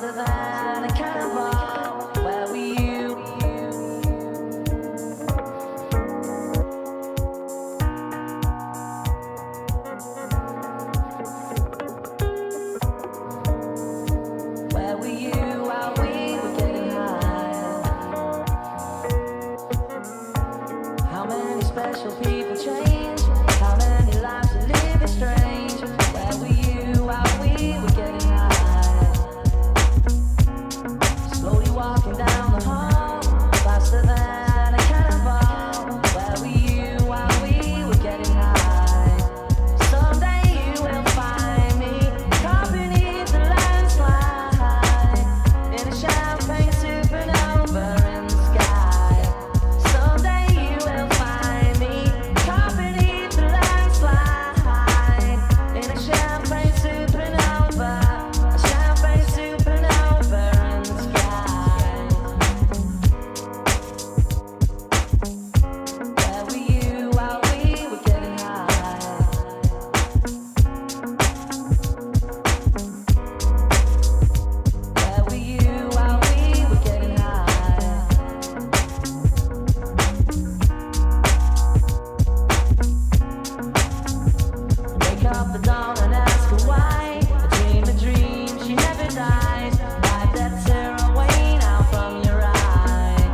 faster than a cannonball. Where were you? Where were you while we were getting high? How many special people change? How many lives are living strange? Where were you while we were getting high? Slowly walking down the hall, faster than a cannonball. Where were you while we were getting high? Someday you will find me caught beneath the landslide in a champagne supernova in the sky. Someday you will find me caught beneath the landslide in a champagne supernova, a champagne supernova in the sky. Where were you while we were getting high? Where were you while we were getting high? Wake up the dawn and ask her why. A dream, she never dies. Wipe that tear away now from your eye.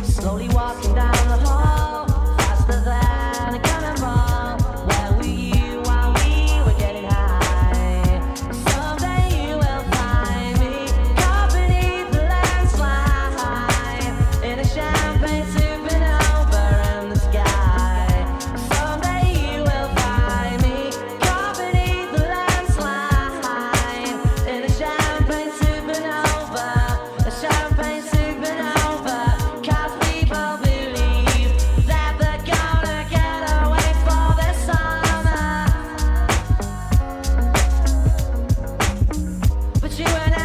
Slowly walking down the hall, faster than a cannonball. Where were you while we were getting high? Someday you will find me caught beneath the landslide in a champagne supernova in the sky. Someday you will find me caught beneath the landslide in a champagne supernova, a champagne supernova. 'Cause people believe that they're gonna get away for the summer, but you and I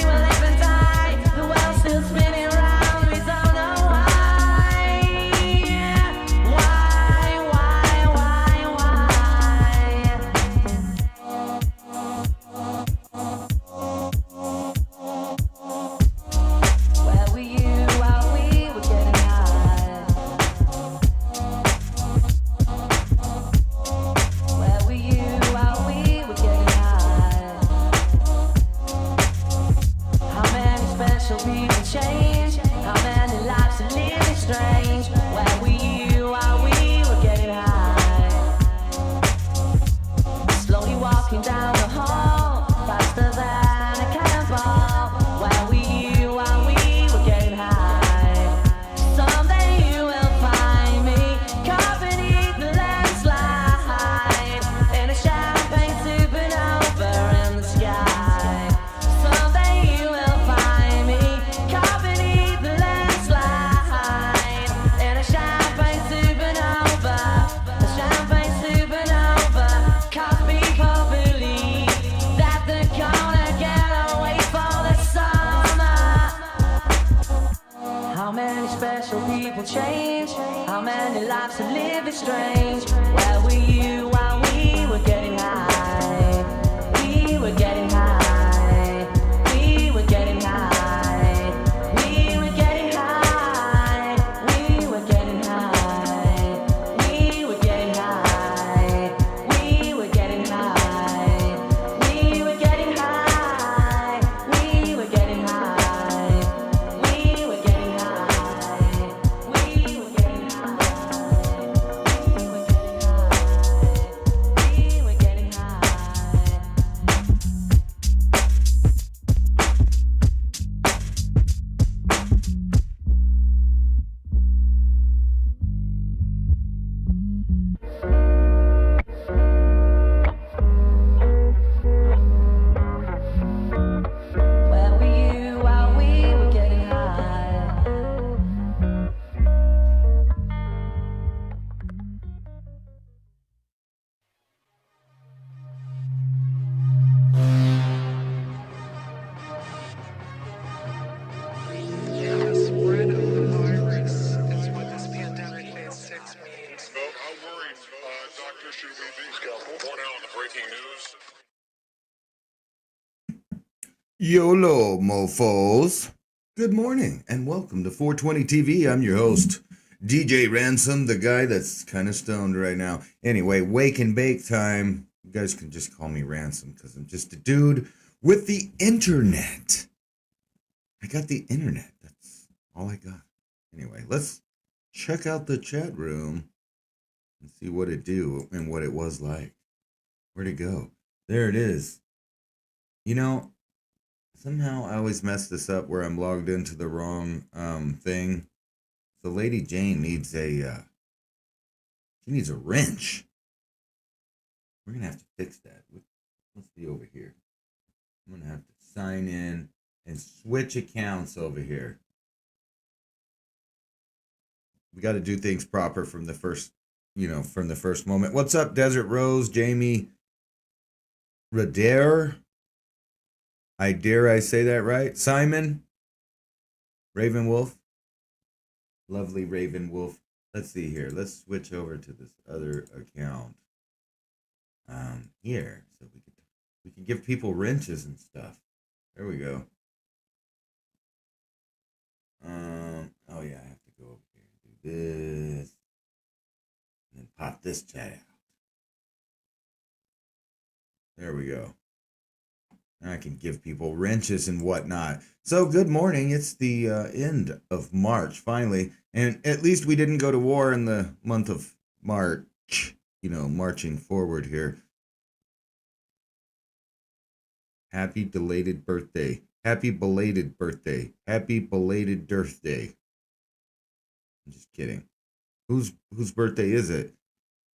will live and die. The world's still spinning round, we don't know why. Where were you while we were getting high? Where were you while we were getting high? How many special people change? How many lives are living strange? Where were you while we were getting high? Slowly walking down the hall, faster than a cannonball. Where were you while we were getting high? Someday you will find me caught beneath the landslide in a champagne supernova in the sky. Someday you will find me caught beneath the landslide in a champagne supernova, a champagne supernova. 'Cause people believe that they're gonna get away for the summer. How many special people change? How many lives are living strange? Where were you while we were getting high? We were getting high. We were getting high. We were getting high. We were getting high. We were getting high. We were getting high. We were getting high. We were getting high. We were getting high. We were getting high. We were getting high. YOLO, mofos. Good morning and welcome to 420 TV. I'm your host, DJ Ransom, the guy that's kind of stoned right now. Anyway, wake and bake time. You guys can just call me Ransom because I'm just a dude with the internet. I got the internet. That's all I got. Anyway, let's check out the chat room and see what it do and what it was like. Where'd it go? There it is. You know, somehow I always mess this up where I'm logged into the wrong thing. So Lady Jane needs a wrench. We're gonna have to fix that. Let's see over here. I'm gonna have to sign in and switch accounts over here. We got to do things proper from the first, from the first moment. What's up, Desert Rose, Jamie Radair? I say that right? Simon? Raven Wolf? Lovely Raven Wolf. Let's see here. Let's switch over to this other account. Here. So we can give people wrenches and stuff. There we go. Oh yeah, I have to go over here and do this. And then pop this chat out. There we go. I can give people wrenches and whatnot. So good morning. It's the end of March, finally. And at least we didn't go to war in the month of March. Marching forward here. Happy belated birthday. Happy belated birthday. Happy belated Dearth Day. I'm just kidding. Whose birthday is it?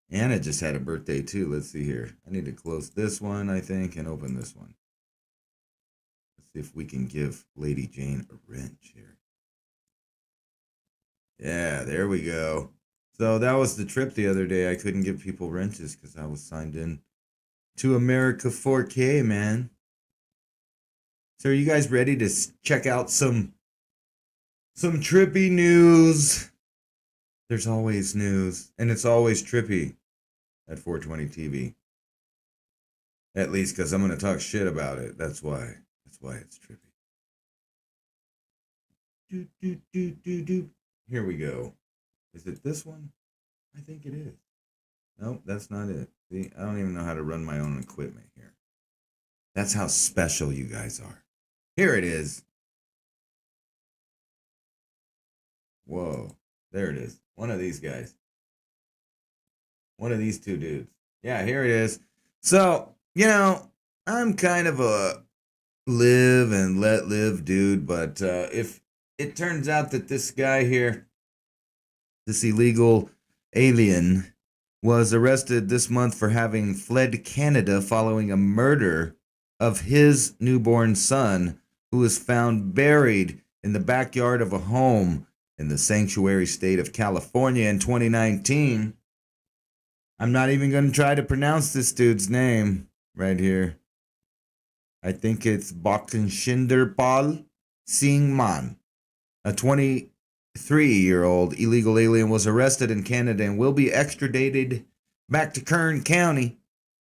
Anna just had a birthday too. Let's see here. I need to close this one, I think, and open this one. If we can give Lady Jane a wrench here. Yeah, there we go. So that was the trip the other day. I couldn't give people wrenches because I was signed in to America 4K, man. So are you guys ready to check out some trippy news? There's always news, and it's always trippy at 420 TV. At least because I'm going to talk shit about it. That's why it's trippy. Here we go. Is it this one? I think it is. Nope, that's not it. See, I don't even know how to run my own equipment here. That's how special you guys are. Here it is. Whoa, there it is. One of these guys. One of these two dudes. Yeah, here it is. So, I'm kind of a live and let live dude, but if it turns out that this guy here, this illegal alien, was arrested this month for having fled Canada following a murder of his newborn son, who was found buried in the backyard of a home in the sanctuary state of California in 2019. I'm not even going to try to pronounce this dude's name right here. I think it's Bakshinderpal Singh Man. A 23-year-old illegal alien was arrested in Canada and will be extradited back to Kern County,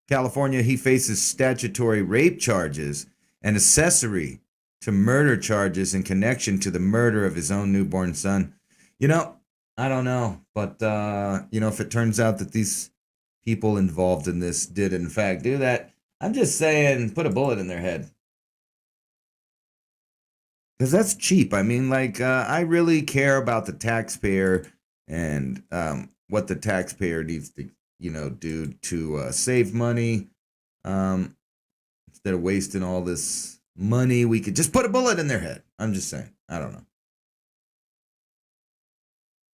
California. He faces statutory rape charges and accessory to murder charges in connection to the murder of his own newborn son. I don't know, but if it turns out that these people involved in this did in fact do that, I'm just saying, put a bullet in their head. Because that's cheap. I mean, I really care about the taxpayer and what the taxpayer needs to, do to save money. Instead of wasting all this money, we could just put a bullet in their head. I'm just saying. I don't know.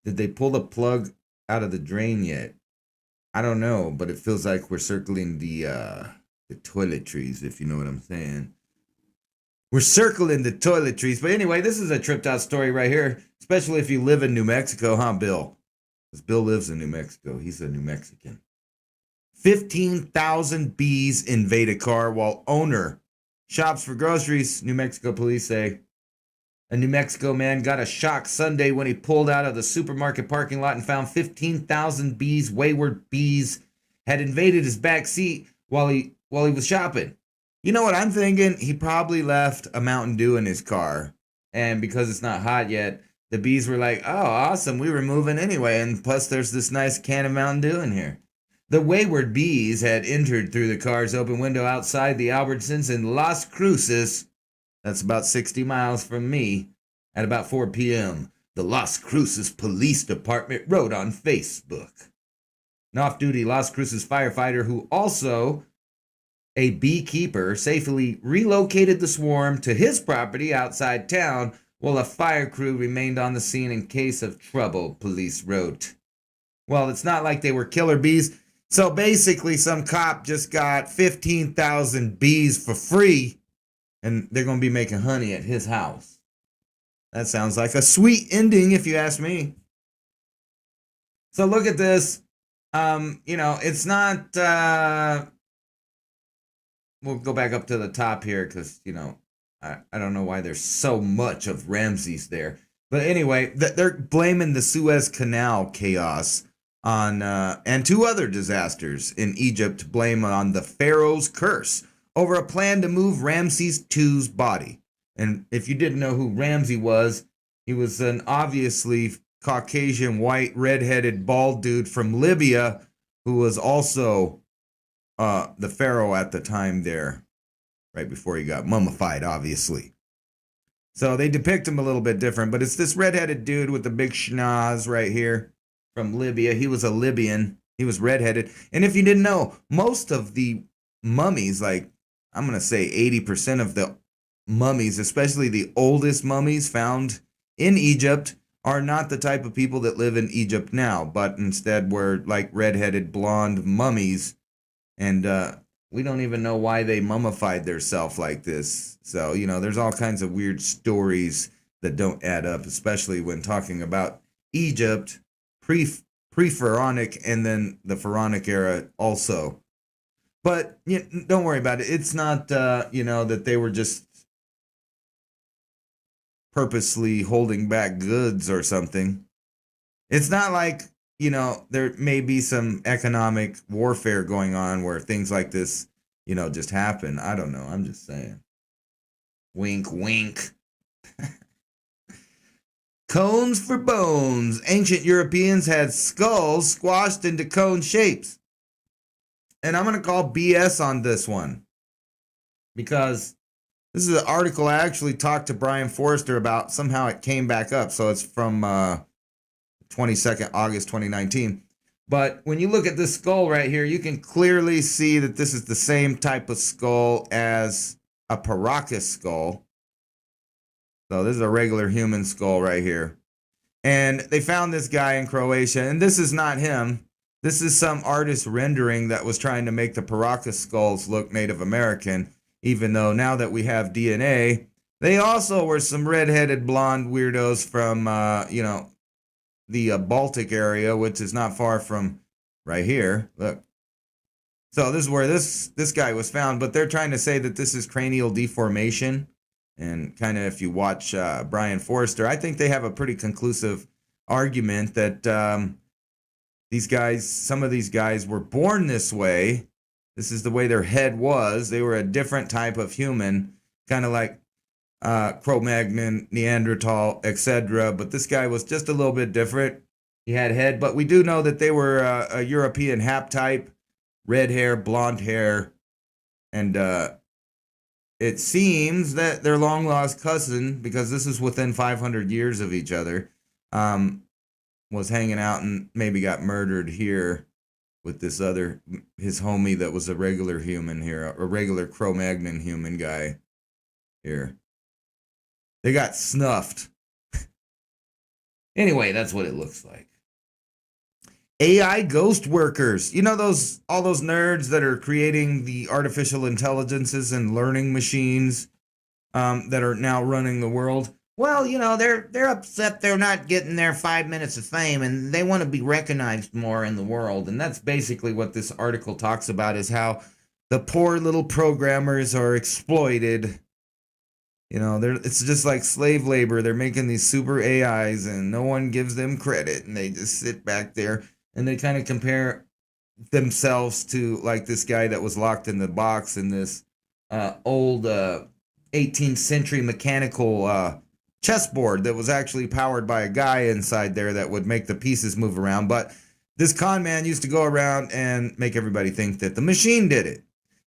Did they pull the plug out of the drain yet? I don't know, but it feels like we're circling the toiletries, if you know what I'm saying. We're circling the toiletries. But anyway, this is a tripped out story right here, especially if you live in New Mexico, huh, Bill? Because Bill lives in New Mexico. He's a New Mexican. 15,000 bees invade a car while owner shops for groceries, New Mexico police say. A New Mexico man got a shock Sunday when he pulled out of the supermarket parking lot and found 15,000 wayward bees, had invaded his back seat while he was shopping. You know what I'm thinking? He probably left a Mountain Dew in his car. And because it's not hot yet, the bees were like, oh, awesome, we were moving anyway. And plus, there's this nice can of Mountain Dew in here. The wayward bees had entered through the car's open window outside the Albertsons in Las Cruces. That's about 60 miles from me. At about 4 p.m., the Las Cruces Police Department wrote on Facebook. An off-duty Las Cruces firefighter who also a beekeeper safely relocated the swarm to his property outside town while a fire crew remained on the scene in case of trouble, police wrote. Well, it's not like they were killer bees. So basically, some cop just got 15,000 bees for free, and they're going to be making honey at his house. That sounds like a sweet ending, if you ask me. So look at this. It's not... we'll go back up to the top here because, I don't know why there's so much of Ramses there. But anyway, they're blaming the Suez Canal chaos on, and two other disasters in Egypt, blame on the Pharaoh's curse over a plan to move Ramses II's body. And if you didn't know who Ramses was, he was an obviously Caucasian, white, redheaded, bald dude from Libya who was also the pharaoh at the time there, right before he got mummified, obviously. So they depict him a little bit different, but it's this redheaded dude with the big schnoz right here from Libya. He was a Libyan. He was redheaded. And if you didn't know, most of the mummies, like I'm going to say 80% of the mummies, especially the oldest mummies found in Egypt, are not the type of people that live in Egypt now, but instead were like redheaded blonde mummies. And we don't even know why they mummified themselves like this. So, there's all kinds of weird stories that don't add up, especially when talking about Egypt, pre-pharaonic, and then the pharaonic era also. But don't worry about it. It's not, that they were just purposely holding back goods or something. It's not like, there may be some economic warfare going on where things like this, just happen. I don't know. I'm just saying. Wink, wink. Cones for bones. Ancient Europeans had skulls squashed into cone shapes. And I'm going to call BS on this one, because this is an article I actually talked to Brian Forrester about. Somehow it came back up. So it's from 22nd August 2019. But when you look at this skull right here, you can clearly see that this is the same type of skull as a Paracas skull. So this is a regular human skull right here. And they found this guy in Croatia, and this is not him. This is some artist rendering that was trying to make the Paracas skulls look Native American, even though now that we have DNA, they also were some redheaded blonde weirdos from, the Baltic area, which is not far from right here. Look. So this is where this guy was found, but they're trying to say that this is cranial deformation. And kind of, if you watch Brian Forrester, I think they have a pretty conclusive argument that some of these guys were born this way. This is the way their head was. They were a different type of human, kind of like Cro-Magnon, Neanderthal, etc. But this guy was just a little bit different. He had head, but we do know that they were a European haptype, red hair, blonde hair, and it seems that their long-lost cousin, because this is within 500 years of each other, was hanging out and maybe got murdered here with his homie that was a regular human here, a regular Cro-Magnon human guy here. They got snuffed. Anyway, that's what it looks like. AI ghost workers. All those nerds that are creating the artificial intelligences and learning machines that are now running the world. Well, they're upset they're not getting their 5 minutes of fame, and they want to be recognized more in the world. And that's basically what this article talks about, is how the poor little programmers are exploited. It's just like slave labor. They're making these super AIs and no one gives them credit, and they just sit back there and they kind of compare themselves to like this guy that was locked in the box in this old 18th century mechanical chessboard that was actually powered by a guy inside there that would make the pieces move around. But this con man used to go around and make everybody think that the machine did it.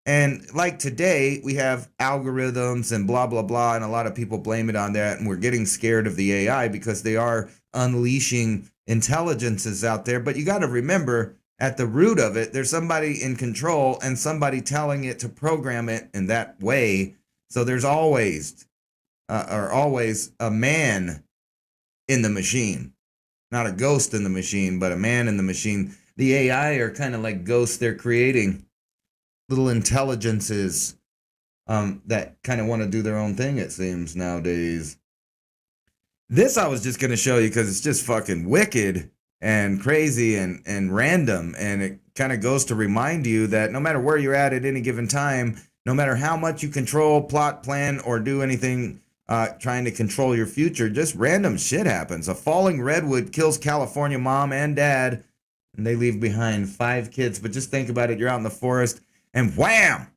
And like today, we have algorithms and blah, blah, blah. And a lot of people blame it on that. And we're getting scared of the AI because they are unleashing intelligences out there. But you got to remember, at the root of it, there's somebody in control and somebody telling it to program it in that way. So there's always a man in the machine, not a ghost in the machine, but a man in the machine. The AI are kind of like ghosts. They're creating little intelligences that kind of want to do their own thing, it seems, nowadays. This I was just going to show you because it's just fucking wicked and crazy and random. And it kind of goes to remind you that no matter where you're at any given time, no matter how much you control, plot, plan, or do anything trying to control your future, just random shit happens. A falling redwood kills California mom and dad, and they leave behind 5 kids. But just think about it. You're out in the forest, and wham!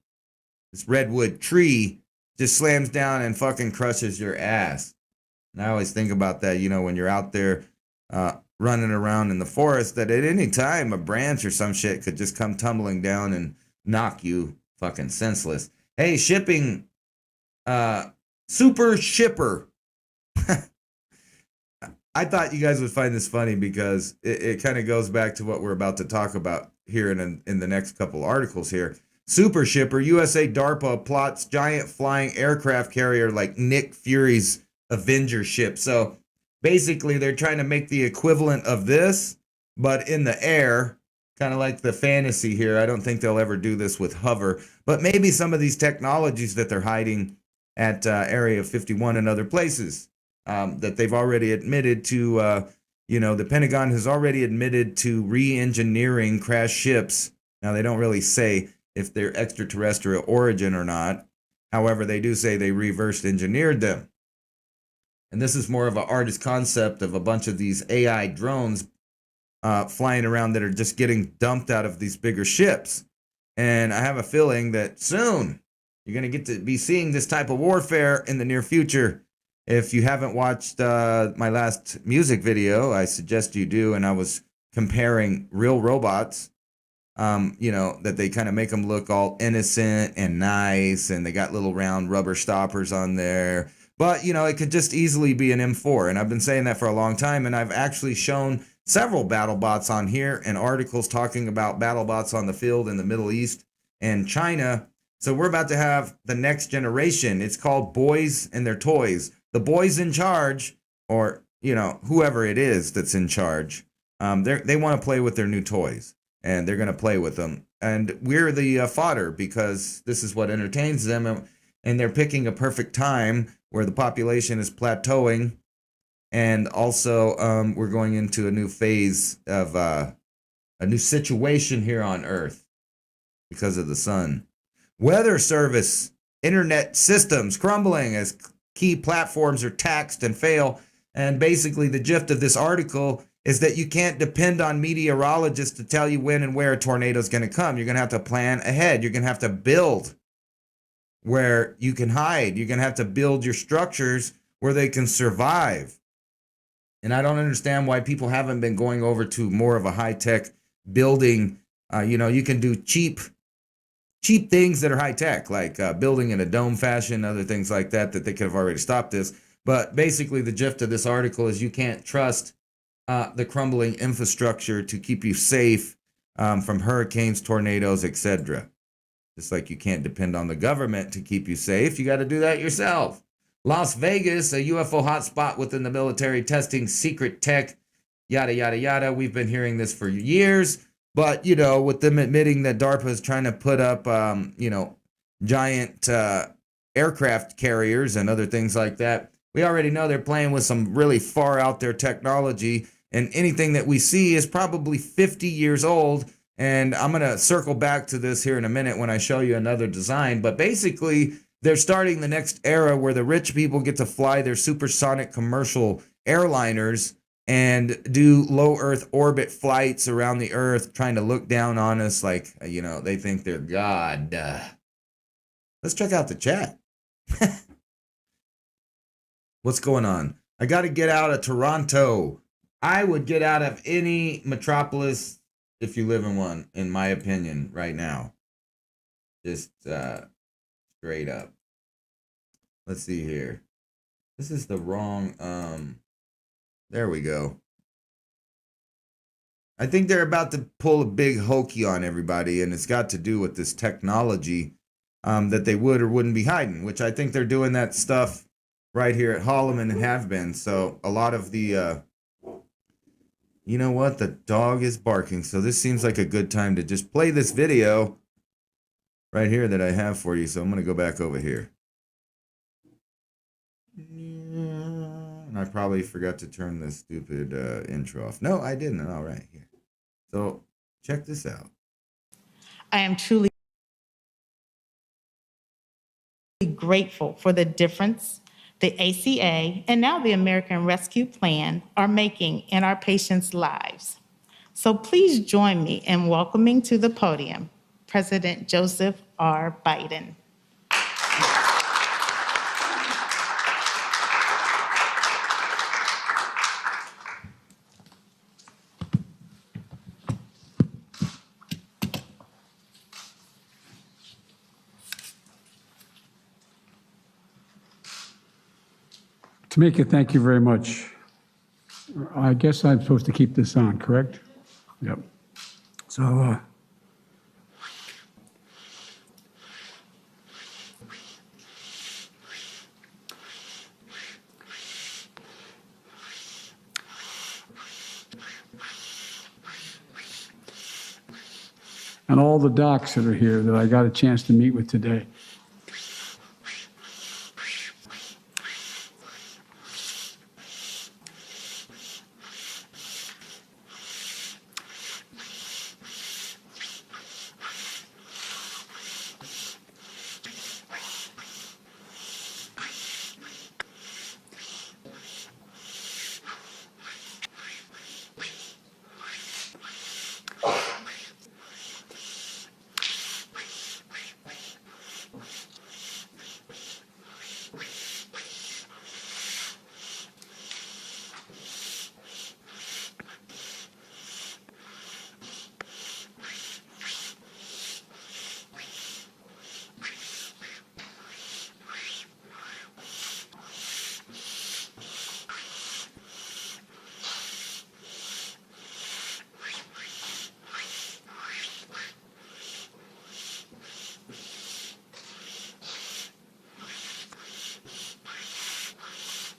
This redwood tree just slams down and fucking crushes your ass. And I always think about that, when you're out there running around in the forest, that at any time a branch or some shit could just come tumbling down and knock you fucking senseless. Hey, shipping, super shipper. I thought you guys would find this funny because it kind of goes back to what we're about to talk about here in the next couple articles here. Super shipper, USA DARPA plots giant flying aircraft carrier like Nick Fury's Avenger ship. So basically they're trying to make the equivalent of this, but in the air, kind of like the fantasy here. I don't think they'll ever do this with hover, but maybe some of these technologies that they're hiding at Area 51 and other places that they've already admitted to, the Pentagon has already admitted to re-engineering crash ships. Now, they don't really say if they're extraterrestrial origin or not. However, they do say they reverse engineered them. And this is more of an artist concept of a bunch of these AI drones flying around that are just getting dumped out of these bigger ships. And I have a feeling that soon you're going to get to be seeing this type of warfare in the near future. If you haven't watched my last music video, I suggest you do. And I was comparing real robots, that they kind of make them look all innocent and nice. And they got little round rubber stoppers on there. But, it could just easily be an M4. And I've been saying that for a long time. And I've actually shown several battle bots on here and articles talking about battle bots on the field in the Middle East and China. So we're about to have the next generation. It's called Boys and Their Toys. The boys in charge, or, whoever it is that's in charge, they want to play with their new toys. And they're going to play with them. And we're the fodder because this is what entertains them. And they're picking a perfect time where the population is plateauing. And also, we're going into a new phase of a new situation here on Earth because of the sun. Weather service, internet systems crumbling as key platforms are taxed and fail. And basically, the gist of this article is that you can't depend on meteorologists to tell you when and where a tornado is going to come. You're going to have to plan ahead. You're going to have to build where you can hide. You're going to have to build your structures where they can survive. And I don't understand why people haven't been going over to more of a high-tech building. You can do cheap things that are high-tech, like building in a dome fashion, other things like that they could have already stopped this. But basically, the gist of this article is you can't trust the crumbling infrastructure to keep you safe from hurricanes, tornadoes, etc. Just like you can't depend on the government to keep you safe, you got to do that yourself. Las Vegas, a UFO hotspot within the military testing secret tech, yada, yada, yada. We've been hearing this for years, but, with them admitting that DARPA is trying to put up, giant aircraft carriers and other things like that, we already know they're playing with some really far out there technology, and anything that we see is probably 50 years old. And I'm going to circle back to this here in a minute when I show you another design, but basically, they're starting the next era where the rich people get to fly their supersonic commercial airliners and do low Earth orbit flights around the Earth, trying to look down on us like, they think they're God. Let's check out the chat. What's going on? I got to get out of Toronto. I would get out of any metropolis if you live in one, in my opinion, right now. Just straight up. Let's see here. This is the wrong, there we go. I think they're about to pull a big hokey on everybody, and it's got to do with this technology that they would or wouldn't be hiding, which I think they're doing that stuff right here at Holloman and have been. So a lot of the, you know what? The dog is barking. So this seems like a good time to just play this video right here that I have for you. So I'm going to go back over here. And I probably forgot to turn the stupid intro off. No, I didn't. All right, here. So check this out. I am truly grateful for the difference the ACA and now the American Rescue Plan are making in our patients' lives. So please join me in welcoming to the podium President Joseph R. Biden. Tamika, thank you very much. I guess I'm supposed to keep this on, correct? Yep. So, and all the docs that are here that I got a chance to meet with today.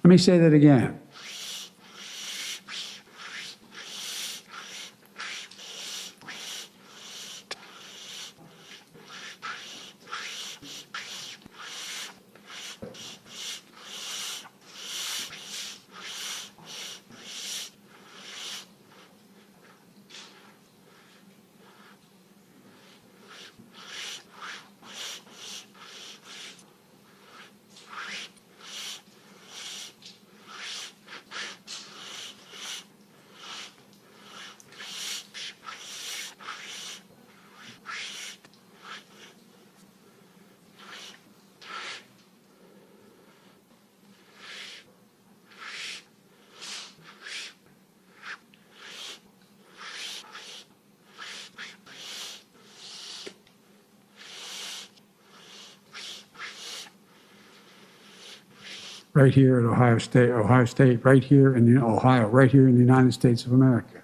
Let me say that again. Right here at Ohio State, right here in Ohio, right here in the United States of America.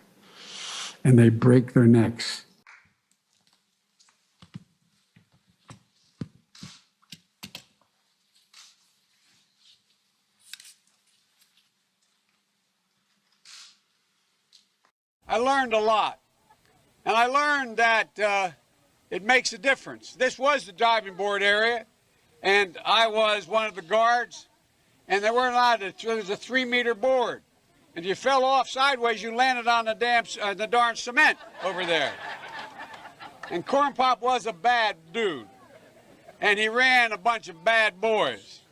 And they break their necks. I learned a lot. And I learned that it makes a difference. This was the diving board area, and I was one of the guards. And they weren't allowed to, it was a 3-meter board. And if you fell off sideways, you landed on the darn cement over there. And Corn Pop was a bad dude. And he ran a bunch of bad boys.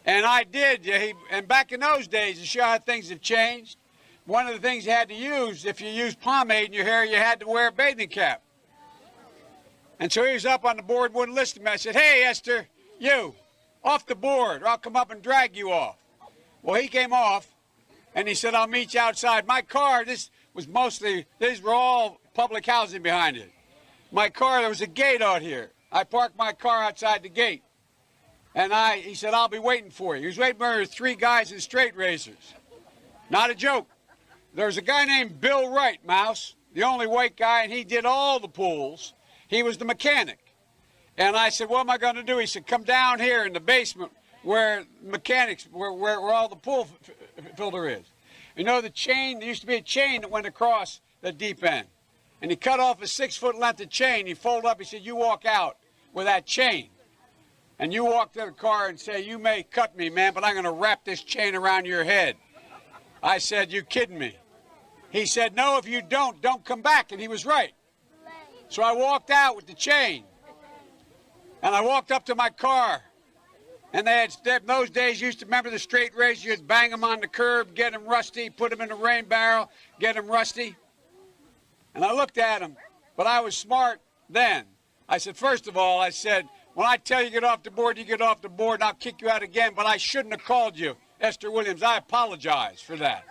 And I did, and back in those days, to show how things have changed, one of the things you had to use, if you used pomade in your hair, you had to wear a bathing cap. And so he was up on the board, wouldn't listen to me. I said, hey, Esther, you, off the board, or I'll come up and drag you off. Well, he came off, and he said, I'll meet you outside. My car, these were all public housing behind it. My car, there was a gate out here. I parked my car outside the gate. And he said, I'll be waiting for you. He was waiting for 3 guys in straight razors. Not a joke. There was a guy named Bill Wright, Mouse, the only white guy, and he did all the pools. He was the mechanic. And I said, what am I going to do? He said, come down here in the basement where all the pool filter is. You know the chain, there used to be a chain that went across the deep end. And he cut off a 6-foot length of chain. He folded up, he said, you walk out with that chain. And you walk to the car and say, you may cut me, man, but I'm going to wrap this chain around your head. I said, you kidding me? He said, no, if you don't come back. And he was right. So I walked out with the chain. And I walked up to my car. And they had, in those days, you used to remember the straight razor. You'd bang them on the curb, get them rusty, put them in a rain barrel, get them rusty. And I looked at him, but I was smart then. I said, first of all, I said, when I tell you get off the board, you get off the board, and I'll kick you out again, but I shouldn't have called you Esther Williams. I apologize for that.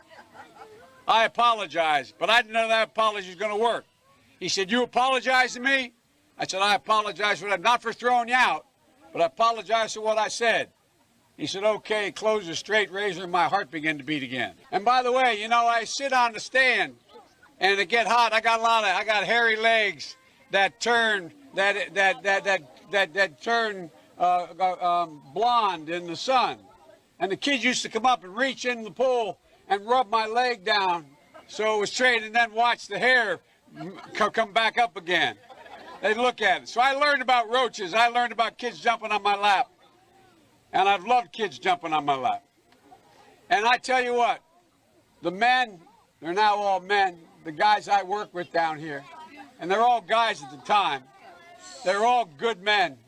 I apologize, but I didn't know that apology was going to work. He said, you apologize to me? I said, I apologize for that, not for throwing you out, but I apologize for what I said. He said, okay, closed the straight razor, and my heart began to beat again. And by the way, you know, I sit on the stand, and it get hot. I got hairy legs that turn blonde in the sun. And the kids used to come up and reach in the pool and rub my leg down so it was straight, and then watch the hair come back up again. They'd look at it. So I learned about roaches. I learned about kids jumping on my lap. And I've loved kids jumping on my lap. And I tell you what, the men, they're now all men, the guys I work with down here, and they're all guys at the time. They're all good men.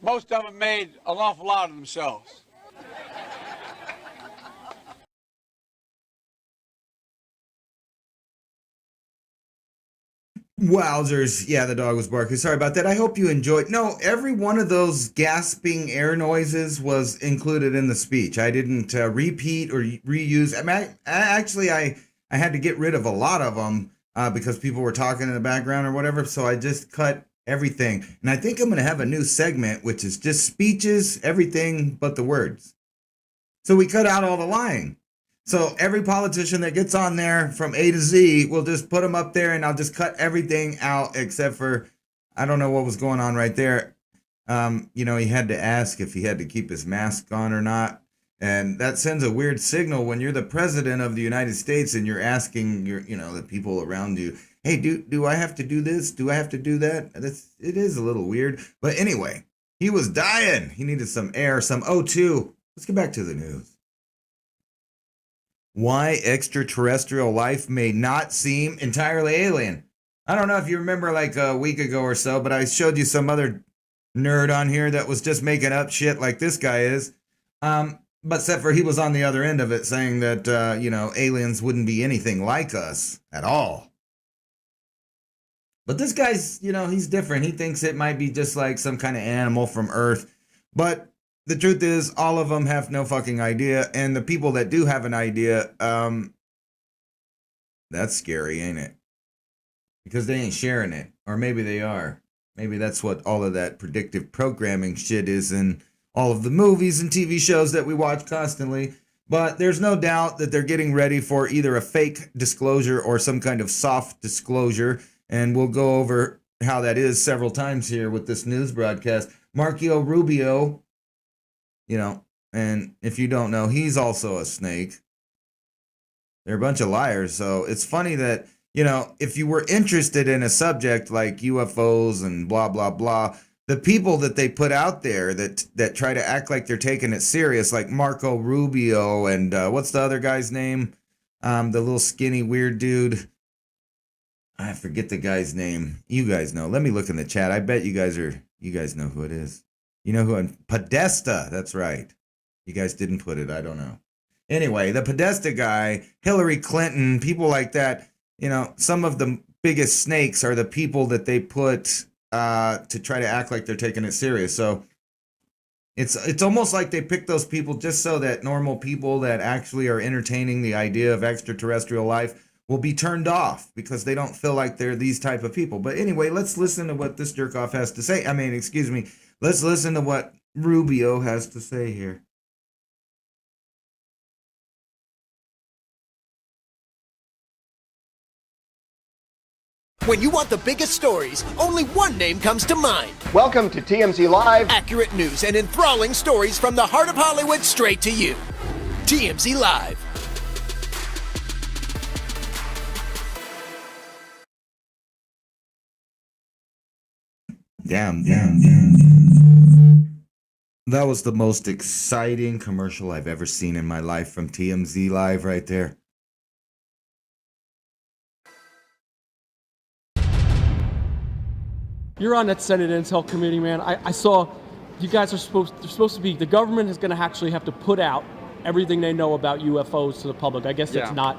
Most of them made an awful lot of themselves. Wowzers. Yeah, the dog was barking. Sorry about that. I hope you enjoyed. No, every one of those gasping air noises was included in the speech. I didn't repeat or reuse. I mean, I had to get rid of a lot of them because people were talking in the background or whatever. So I just cut everything. And I think I'm going to have a new segment, which is just speeches, everything but the words. So we cut out all the lying. So every politician that gets on there from A to Z, we'll just put them up there, and I'll just cut everything out except for, I don't know what was going on right there. You know, he had to ask if he had to keep his mask on or not. And that sends a weird signal when you're the president of the United States and you're asking the people around you, hey, do I have to do this? Do I have to do that? It is a little weird. But anyway, he was dying. He needed some air, some O2. Let's get back to the news. Why extraterrestrial life may not seem entirely alien. I don't know if you remember like a week ago or so, but I showed you some other nerd on here that was just making up shit like this guy is. But except for he was on the other end of it saying that, aliens wouldn't be anything like us at all. But this guy's, he's different. He thinks it might be just like some kind of animal from Earth. But the truth is, all of them have no fucking idea. And the people that do have an idea, that's scary, ain't it? Because they ain't sharing it. Or maybe they are. Maybe that's what all of that predictive programming shit is in all of the movies and TV shows that we watch constantly. But there's no doubt that they're getting ready for either a fake disclosure or some kind of soft disclosure. And we'll go over how that is several times here with this news broadcast. Marco Rubio, and if you don't know, he's also a snake. They're a bunch of liars. So it's funny that, if you were interested in a subject like UFOs and blah, blah, blah, the people that they put out there that try to act like they're taking it serious, like Marco Rubio and what's the other guy's name? The little skinny weird dude. I forget the guy's name. You guys know. Let me look in the chat. I bet you guys know who it is. You know who? Podesta. That's right. You guys didn't put it. I don't know. Anyway, the Podesta guy, Hillary Clinton, people like that, some of the biggest snakes are the people that they put to try to act like they're taking it serious. So it's almost like they pick those people just so that normal people that actually are entertaining the idea of extraterrestrial life will be turned off because they don't feel like they're these type of people. But anyway, let's listen to what this jerk off has to say. I mean, excuse me. Let's listen to what Rubio has to say here. When you want the biggest stories, only one name comes to mind. Welcome to TMZ Live. Accurate news and enthralling stories from the heart of Hollywood straight to you. TMZ Live. Damn. That was the most exciting commercial I've ever seen in my life from TMZ Live right there. You're on that Senate Intel Committee, man. I saw you guys are supposed to be, the government is going to actually have to put out everything they know about UFOs to the public. I guess that's not.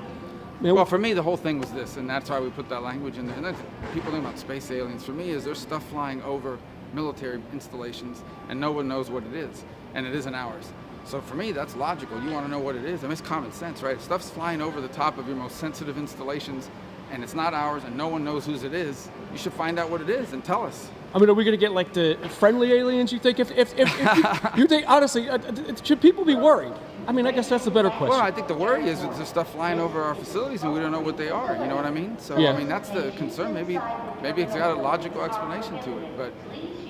Well, for me, the whole thing was this, and that's why we put that language in there. And that's, people think about space aliens. For me, is there's stuff flying over military installations, and no one knows what it is, and it isn't ours. So for me, that's logical. You want to know what it is. I mean, it's common sense, right? Stuff's flying over the top of your most sensitive installations, and it's not ours, and no one knows whose it is. You should find out what it is and tell us. I mean, are we going to get like the friendly aliens, you think? If you think, honestly, should people be worried? I mean, I guess that's a better question. Well, I think the worry is there's stuff flying over our facilities and we don't know what they are. You know what I mean? So, Yeah. I mean, that's the concern. Maybe it's got a logical explanation to it. But,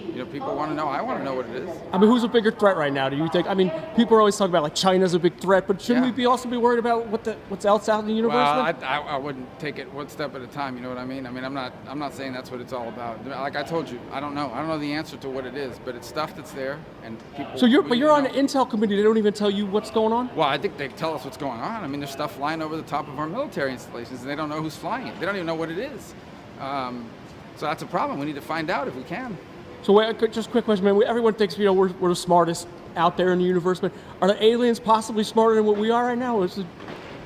you know, people want to know. I want to know what it is. I mean, who's a bigger threat right now, do you think? I mean, people are always talking about like China's a big threat, but shouldn't we also be worried about what's else out in the universe? Well, I wouldn't take it one step at a time. You know what I mean? I mean, I'm not saying that's what it's all about. Like I told you, I don't know. I don't know the answer to what it is, but it's stuff that's there, and people. So you're on know. the Intel Committee. They don't even tell you what's going on? Well, I think they tell us what's going on. I mean, there's stuff flying over the top of our military installations, and they don't know who's flying it. They don't even know what it is. So that's a problem. We need to find out if we can. So wait, just a quick question, man. Everyone thinks we're the smartest out there in the universe, but are the aliens possibly smarter than what we are right now? Or is it...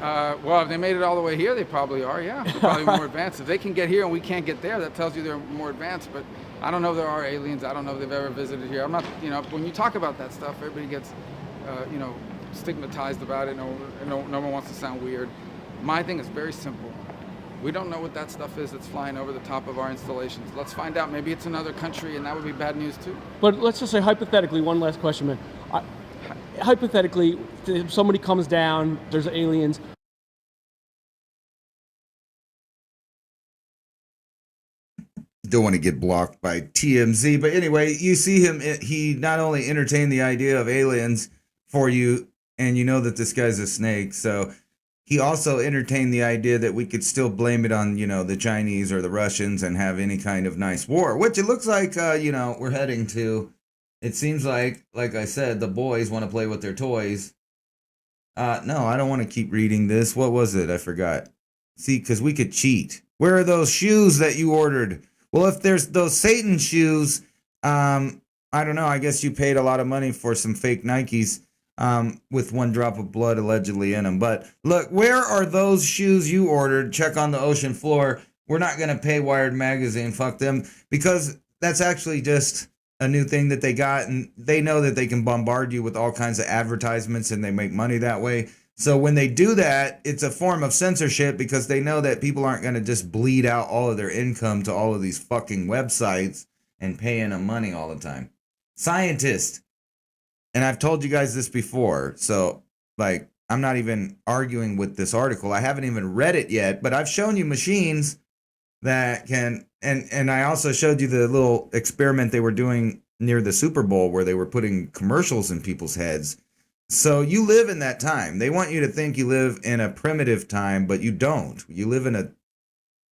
Well, if they made it all the way here, they probably are, yeah. They're probably more advanced. If they can get here and we can't get there, that tells you they're more advanced. But I don't know if there are aliens. I don't know if they've ever visited here. I'm not, you know, when you talk about that stuff, everybody gets, you know, stigmatized about it. No one wants to sound weird. My thing is very simple. We don't know what that stuff is that's flying over the top of our installations. Let's find out. Maybe it's another country, and that would be bad news too. But let's just say hypothetically, one last question, man. Hypothetically, if somebody comes down, there's aliens. Don't want to get blocked by TMZ, but anyway, you see him. He not only entertained the idea of aliens for you, and you know that this guy's a snake, so he also entertained the idea that we could still blame it on, you know, the Chinese or the Russians and have any kind of nice war, which it looks like, you know, we're heading to. It seems like I said, the boys want to play with their toys. No, I don't want to keep reading this. What was it? I forgot. See, because we could cheat. Where are those shoes that you ordered? Well, if there's those Satan shoes, I don't know. I guess you paid a lot of money for some fake Nikes. With one drop of blood allegedly in them. But look, where are those shoes you ordered? Check on the ocean floor. We're not going to pay Wired Magazine. Fuck them. Because that's actually just a new thing that they got. And they know that they can bombard you with all kinds of advertisements and they make money that way. So when they do that, it's a form of censorship because they know that people aren't going to just bleed out all of their income to all of these fucking websites and paying them money all the time. Scientists. And I've told you guys this before, so, like, I'm not even arguing with this article. I haven't even read it yet, but I've shown you machines that can, and I also showed you the little experiment they were doing near the Super Bowl where they were putting commercials in people's heads. So you live in that time. They want you to think you live in a primitive time, but you don't. You live in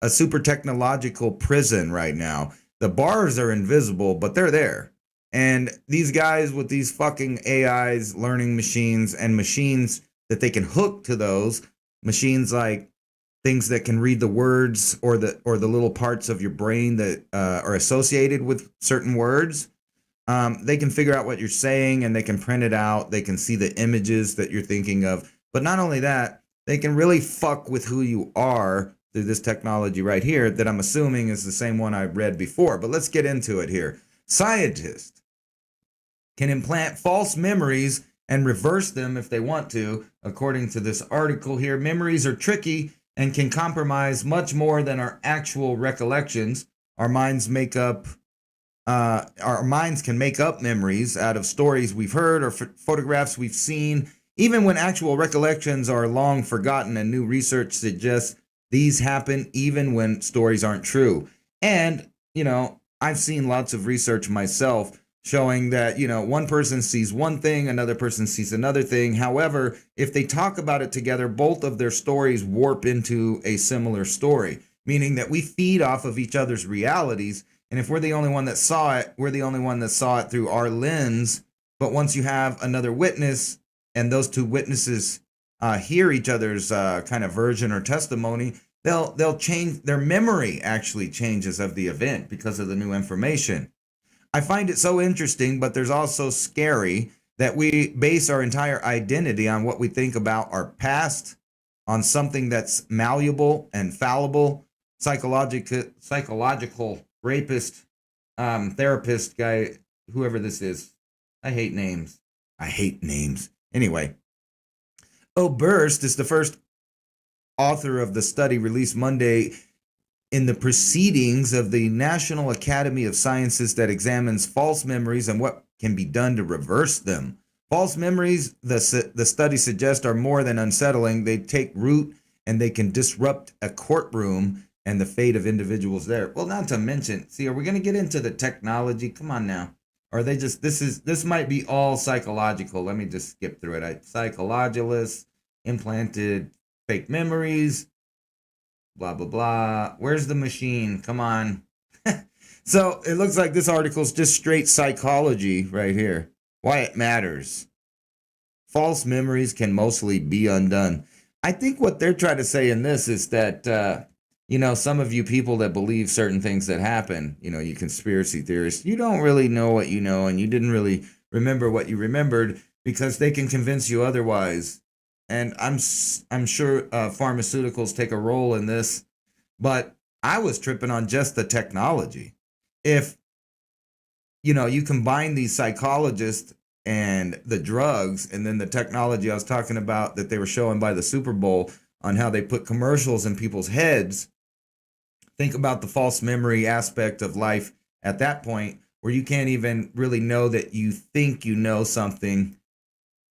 a super technological prison right now. The bars are invisible, but they're there. And these guys with these fucking AIs, learning machines, and machines that they can hook to those machines, like things that can read the words or the little parts of your brain that are associated with certain words. They can figure out what you're saying and they can print it out. They can see the images that you're thinking of. But not only that, they can really fuck with who you are through this technology right here that I'm assuming is the same one I read before. But let's get into it here. Scientists can implant false memories and reverse them if they want to. According to this article here, memories are tricky and can compromise much more than our actual recollections. Our minds can make up memories out of stories we've heard or photographs we've seen, even when actual recollections are long forgotten, and new research suggests these happen even when stories aren't true. And, I've seen lots of research myself showing that, one person sees one thing, another person sees another thing. However, if they talk about it together, both of their stories warp into a similar story, meaning that we feed off of each other's realities. And if we're the only one that saw it, we're the only one that saw it through our lens. But once you have another witness and those two witnesses hear each other's kind of version or testimony, they'll change. Their memory actually changes of the event because of the new information. I find it so interesting, but there's also scary that we base our entire identity on what we think about our past, on something that's malleable and fallible. Psychological rapist, therapist guy, whoever this is. I hate names. Anyway, Oberst is the first author of the study released Monday in the proceedings of the National Academy of Sciences that examines false memories and what can be done to reverse them. False memories, the study suggests, are more than unsettling. They take root and they can disrupt a courtroom and the fate of individuals there. Well, not to mention, are we going to get into the technology? Come on now. Or are they just, this might be all psychological. Let me just skip through it. Psychologists implanted fake memories, blah, blah, blah. Where's the machine? Come on. So it looks like this article's just straight psychology right here. Why it matters. False memories can mostly be undone. I think what they're trying to say in this is that, some of you people that believe certain things that happen, you conspiracy theorists, you don't really know what you know, and you didn't really remember what you remembered because they can convince you otherwise. And I'm sure pharmaceuticals take a role in this, but I was tripping on just the technology. If, you combine these psychologists and the drugs and then the technology I was talking about that they were showing by the Super Bowl on how they put commercials in people's heads, think about the false memory aspect of life at that point where you can't even really know that you think you know something,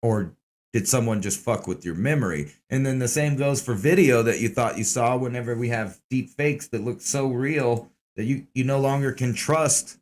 or did someone just fuck with your memory? And then the same goes for video that you thought you saw. Whenever we have deep fakes that look so real that you no longer can trust.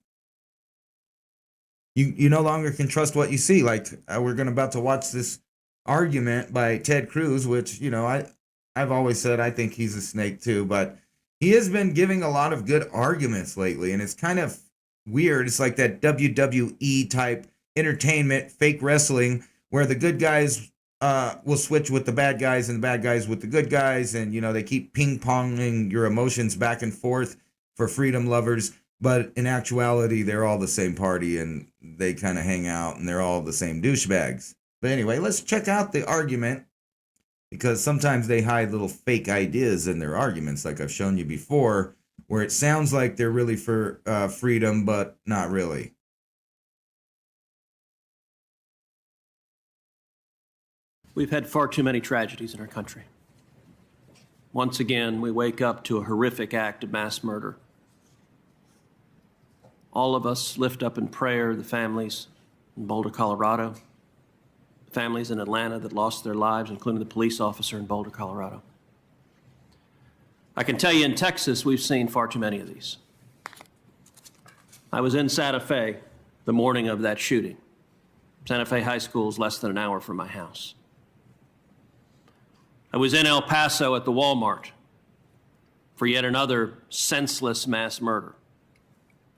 You no longer can trust what you see. Like we're about to watch this argument by Ted Cruz, which, I've always said I think he's a snake too, but he has been giving a lot of good arguments lately, and it's kind of weird. It's like that WWE type entertainment, fake wrestling, where the good guys will switch with the bad guys and the bad guys with the good guys. And, they keep ping-ponging your emotions back and forth for freedom lovers. But in actuality, they're all the same party and they kind of hang out and they're all the same douchebags. But anyway, let's check out the argument, because sometimes they hide little fake ideas in their arguments, like I've shown you before, where it sounds like they're really for freedom, but not really. We've had far too many tragedies in our country. Once again, we wake up to a horrific act of mass murder. All of us lift up in prayer the families in Boulder, Colorado, the families in Atlanta that lost their lives, including the police officer in Boulder, Colorado. I can tell you in Texas, we've seen far too many of these. I was in Santa Fe the morning of that shooting. Santa Fe High School is less than an hour from my house. I was in El Paso at the Walmart for yet another senseless mass murder.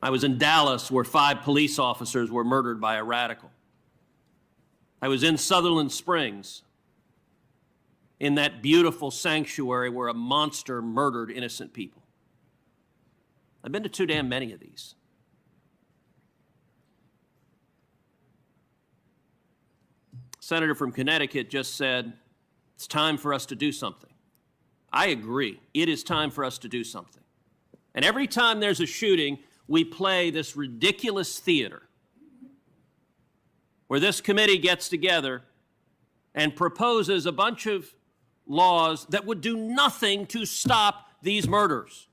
I was in Dallas where 5 police officers were murdered by a radical. I was in Sutherland Springs in that beautiful sanctuary where a monster murdered innocent people. I've been to too damn many of these. Senator from Connecticut just said, it's time for us to do something. I agree. It is time for us to do something. And every time there's a shooting, we play this ridiculous theater where this committee gets together and proposes a bunch of laws that would do nothing to stop these murders.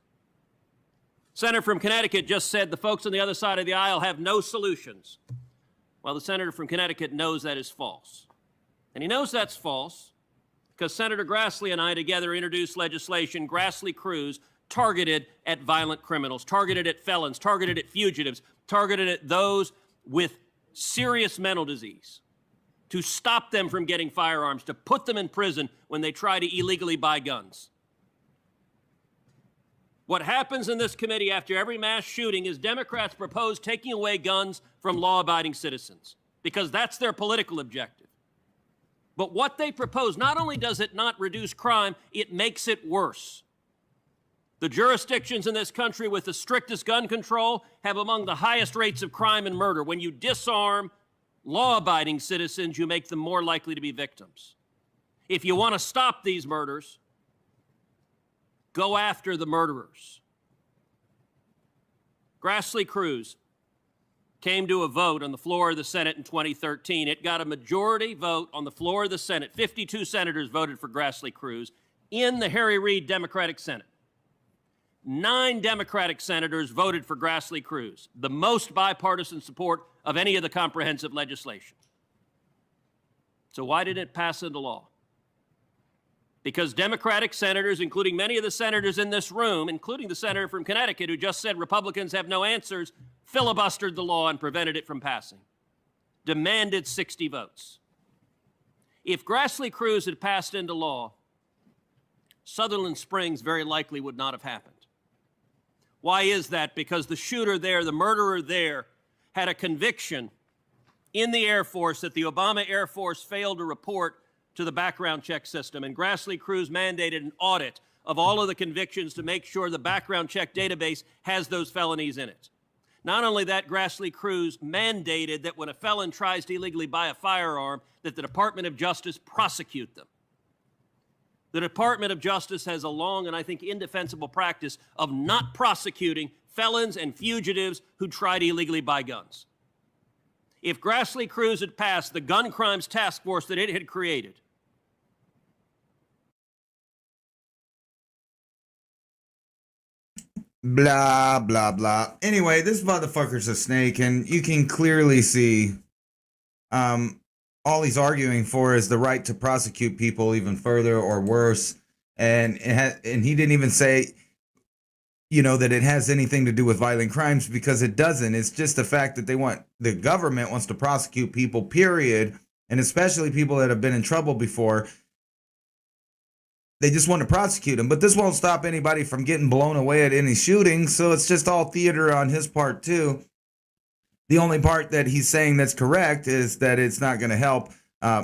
Senator from Connecticut just said the folks on the other side of the aisle have no solutions. Well, the senator from Connecticut knows that is false. And he knows that's false because Senator Grassley and I together introduced legislation, Grassley-Cruz, targeted at violent criminals, targeted at felons, targeted at fugitives, targeted at those with serious mental disease, to stop them from getting firearms, to put them in prison when they try to illegally buy guns. What happens in this committee after every mass shooting is Democrats propose taking away guns from law-abiding citizens because that's their political objective. But what they propose, not only does it not reduce crime, it makes it worse. The jurisdictions in this country with the strictest gun control have among the highest rates of crime and murder. When you disarm law-abiding citizens, you make them more likely to be victims. If you want to stop these murders, go after the murderers. Grassley-Cruz came to a vote on the floor of the Senate in 2013. It got a majority vote on the floor of the Senate. 52 senators voted for Grassley-Cruz in the Harry Reid Democratic Senate. 9 Democratic senators voted for Grassley-Cruz, the most bipartisan support of any of the comprehensive legislation. So why did it pass into law? Because Democratic senators, including many of the senators in this room, including the senator from Connecticut who just said Republicans have no answers, filibustered the law and prevented it from passing, demanded 60 votes. If Grassley-Cruz had passed into law, Sutherland Springs very likely would not have happened. Why is that? Because the shooter there, the murderer there, had a conviction in the Air Force that the Obama Air Force failed to report to the background check system, and Grassley-Cruz mandated an audit of all of the convictions to make sure the background check database has those felonies in it. Not only that, Grassley-Cruz mandated that when a felon tries to illegally buy a firearm, that the Department of Justice prosecute them. The Department of Justice has a long and I think indefensible practice of not prosecuting felons and fugitives who try to illegally buy guns. If Grassley-Cruz had passed the gun crimes task force that it had created, Blah, blah, blah. Anyway, this motherfucker's a snake, and you can clearly see all he's arguing for is the right to prosecute people even further or worse. And he didn't even say, you know, that it has anything to do with violent crimes, because it doesn't. It's just the fact that the government wants to prosecute people, period. And especially people that have been in trouble before. They just want to prosecute him, but this won't stop anybody from getting blown away at any shooting. So it's just all theater on his part too. The only part that he's saying that's correct is that it's not going to help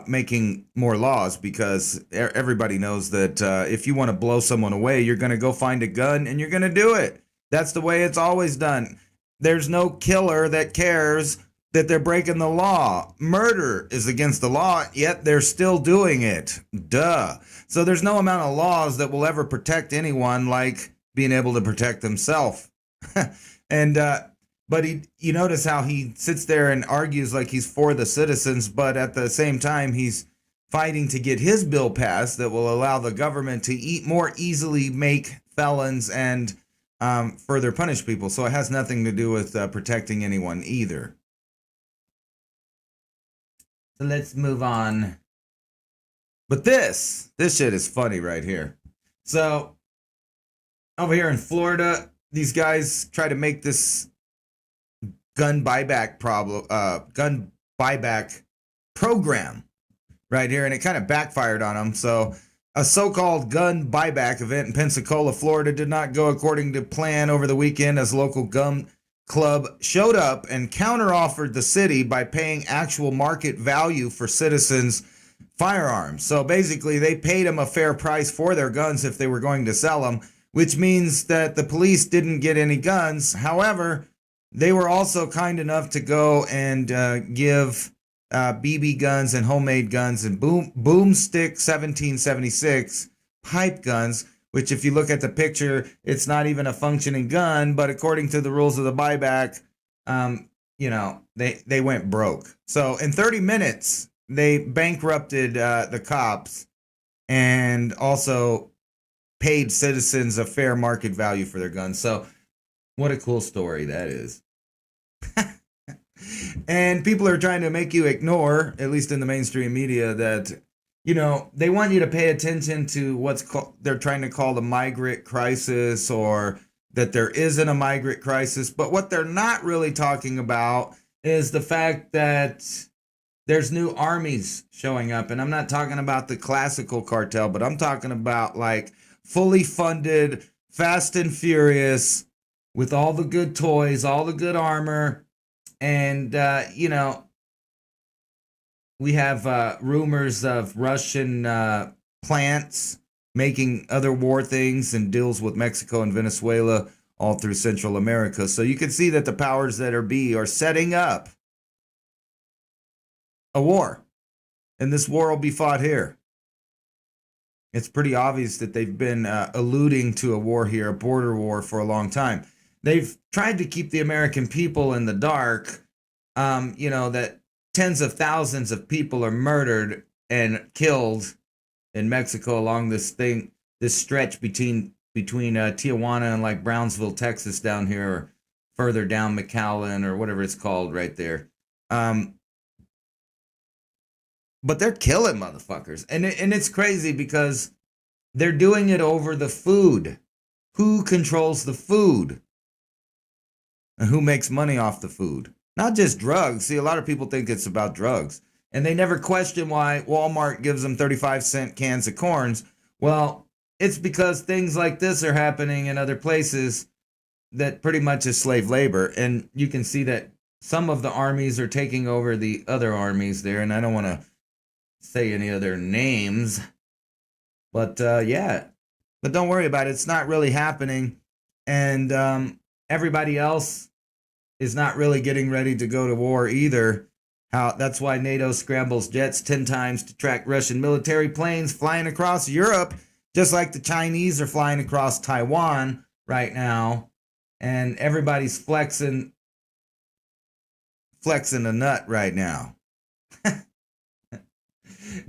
making more laws, because everybody knows that if you want to blow someone away, you're going to go find a gun and you're going to do it. That's the way it's always done. There's no killer that cares that they're breaking the law. Murder is against the law, yet they're still doing it. Duh. So there's no amount of laws that will ever protect anyone like being able to protect himself. But you notice how he sits there and argues like he's for the citizens, but at the same time, he's fighting to get his bill passed that will allow the government to more easily make felons and further punish people. So it has nothing to do with protecting anyone either. So let's move on. But this shit is funny right here. So over here in Florida, these guys try to make this gun buyback program right here, and it kind of backfired on them. So a so-called gun buyback event in Pensacola, Florida did not go according to plan over the weekend, as local gun club showed up and counteroffered the city by paying actual market value for citizens' firearms. So basically, they paid them a fair price for their guns if they were going to sell them, which means that the police didn't get any guns. However, they were also kind enough to go and give BB guns and homemade guns and boomstick 1776 pipe guns, which if you look at the picture, it's not even a functioning gun, but according to the rules of the buyback, they went broke. So in 30 minutes, they bankrupted the cops and also paid citizens a fair market value for their guns. So what a cool story that is. And people are trying to make you ignore, at least in the mainstream media, that, they want you to pay attention to they're trying to call the migrant crisis, or that there isn't a migrant crisis. But what they're not really talking about is the fact that there's new armies showing up. And I'm not talking about the classical cartel, but I'm talking about like fully funded, Fast and Furious, with all the good toys, all the good armor. And, we have rumors of Russian plants making other war things and deals with Mexico and Venezuela all through Central America. So you can see that the powers that are setting up a war. And this war will be fought here. It's pretty obvious that they've been alluding to a war here, a border war, for a long time. They've tried to keep the American people in the dark, that tens of thousands of people are murdered and killed in Mexico along this stretch between Tijuana and like Brownsville, Texas down here, or further down McAllen or whatever it's called right there. But they're killing motherfuckers. And it's crazy because they're doing it over the food. Who controls the food? And who makes money off the food? Not just drugs. See, a lot of people think it's about drugs. And they never question why Walmart gives them 35-cent cans of corns. Well, it's because things like this are happening in other places that pretty much is slave labor. And you can see that some of the armies are taking over the other armies there. And I don't want to say any other names. But yeah. But don't worry about it. It's not really happening. And everybody else is not really getting ready to go to war either. That's why NATO scrambles jets 10 times to track Russian military planes flying across Europe, just like the Chinese are flying across Taiwan right now. And everybody's flexing a nut right now.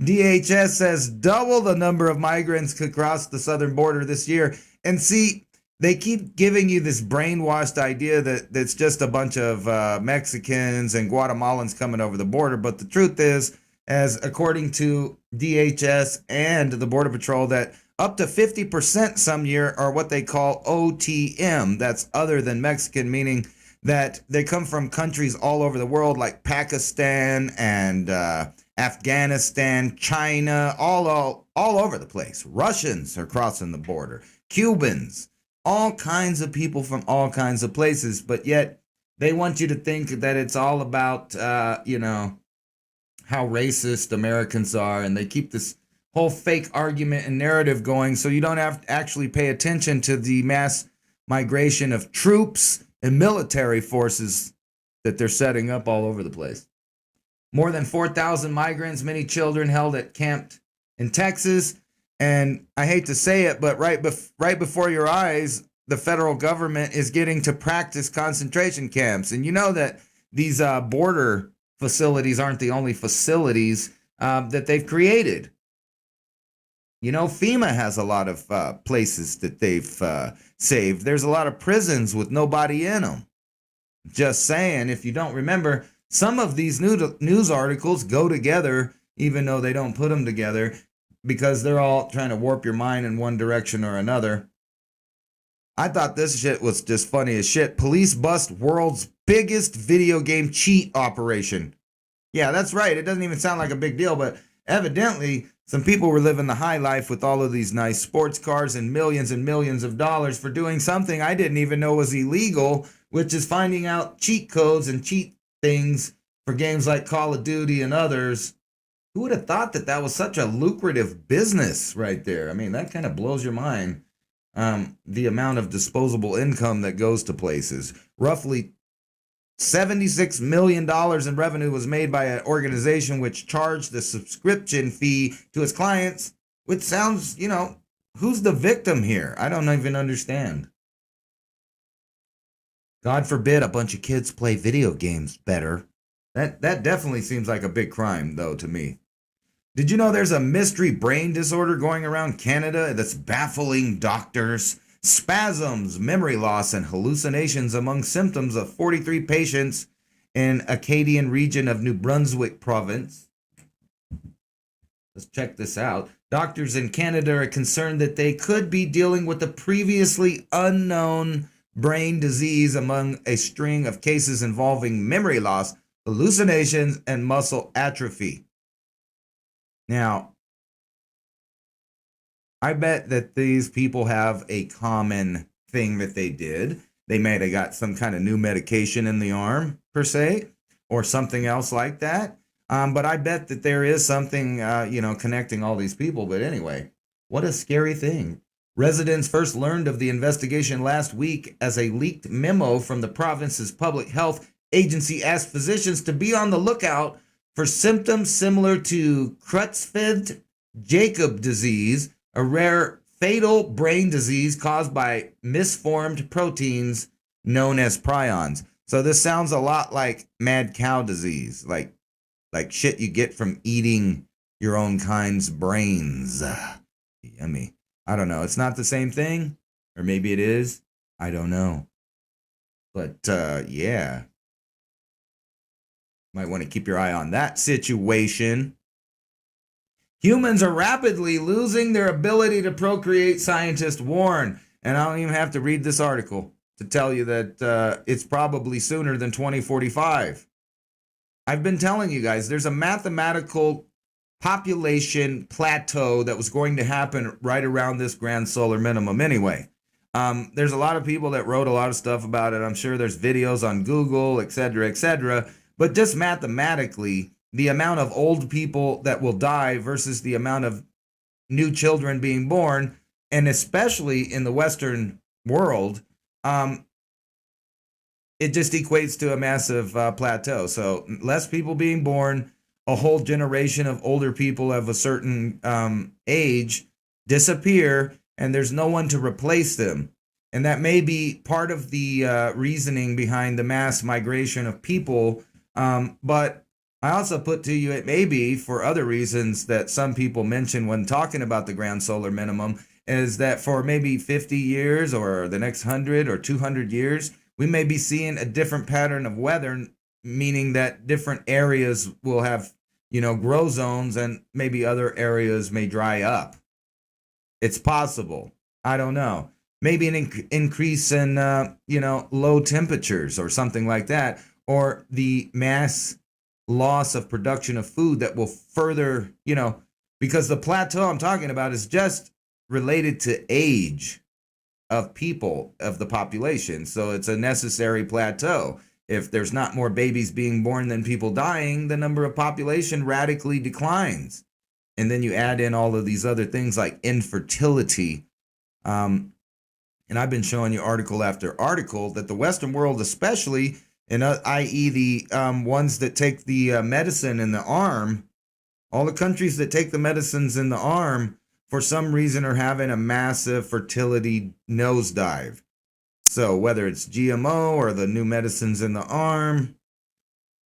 DHS says double the number of migrants could cross the southern border this year. And see, they keep giving you this brainwashed idea that's just a bunch of Mexicans and Guatemalans coming over the border. But the truth is, as according to DHS and the Border Patrol, that up to 50% some year are what they call OTM. That's other than Mexican, meaning that they come from countries all over the world like Pakistan and Afghanistan, China, all over the place. Russians are crossing the border, Cubans, all kinds of people from all kinds of places, but yet they want you to think that it's all about, how racist Americans are, and they keep this whole fake argument and narrative going so you don't have to actually pay attention to the mass migration of troops and military forces that they're setting up all over the place. More than 4,000 migrants, many children held at camp in Texas. And I hate to say it, but right before your eyes, the federal government is getting to practice concentration camps. And you know that these border facilities aren't the only facilities that they've created. You know, FEMA has a lot of places that they've saved. There's a lot of prisons with nobody in them. Just saying, if you don't remember, some of these news articles go together, even though they don't put them together, because they're all trying to warp your mind in one direction or another. I thought this shit was just funny as shit. Police bust world's biggest video game cheat operation. Yeah, that's right. It doesn't even sound like a big deal, but evidently some people were living the high life with all of these nice sports cars and millions of dollars for doing something I didn't even know was illegal, which is finding out cheat codes and cheat things for games like Call of Duty and others. Who would have thought that was such a lucrative business right there? I mean, that kind of blows your mind. The amount of disposable income that goes to places. Roughly $76 million in revenue was made by an organization which charged the subscription fee to its clients, which sounds, who's the victim here? I don't even understand. God forbid a bunch of kids play video games better. That definitely seems like a big crime, though, to me. Did you know there's a mystery brain disorder going around Canada that's baffling doctors? Spasms, memory loss, and hallucinations among symptoms of 43 patients in Acadian region of New Brunswick province. Let's check this out. Doctors in Canada are concerned that they could be dealing with a previously unknown brain disease among a string of cases involving memory loss, hallucinations, and muscle atrophy. Now, I bet that these people have a common thing that they did. They may have got some kind of new medication in the arm, per se, or something else like that. But I bet that there is something, connecting all these people. But anyway, what a scary thing. Residents first learned of the investigation last week as a leaked memo from the province's public health agency asked physicians to be on the lookout for symptoms similar to Creutzfeldt-Jakob disease, a rare fatal brain disease caused by misformed proteins known as prions. So this sounds a lot like mad cow disease, like shit you get from eating your own kind's brains. Yummy. I don't know. It's not the same thing, or maybe it is. I don't know. But yeah. Might want to keep your eye on that situation. Humans are rapidly losing their ability to procreate, scientists warn. And I don't even have to read this article to tell you that it's probably sooner than 2045. I've been telling you guys, there's a mathematical population plateau that was going to happen right around this grand solar minimum anyway. There's a lot of people that wrote a lot of stuff about it. I'm sure there's videos on Google, etc., etc. But just mathematically, the amount of old people that will die versus the amount of new children being born, and especially in the Western world, it just equates to a massive plateau. So less people being born, a whole generation of older people of a certain age disappear, and there's no one to replace them. And that may be part of the reasoning behind the mass migration of people. But I also put to you, it may be for other reasons that some people mention when talking about the grand solar minimum, is that for maybe 50 years or the next 100 or 200 years, we may be seeing a different pattern of weather, meaning that different areas will have, grow zones, and maybe other areas may dry up. It's possible. I don't know. Maybe an increase in, low temperatures or something like that, or the mass loss of production of food that will further, because the plateau I'm talking about is just related to age of people, of the population. So it's a necessary plateau. If there's not more babies being born than people dying, the number of population radically declines. And then you add in all of these other things like infertility. And I've been showing you article after article that the Western world, especially, i.e. the ones that take the medicine in the arm, all the countries that take the medicines in the arm, for some reason are having a massive fertility nosedive. So whether it's GMO or the new medicines in the arm,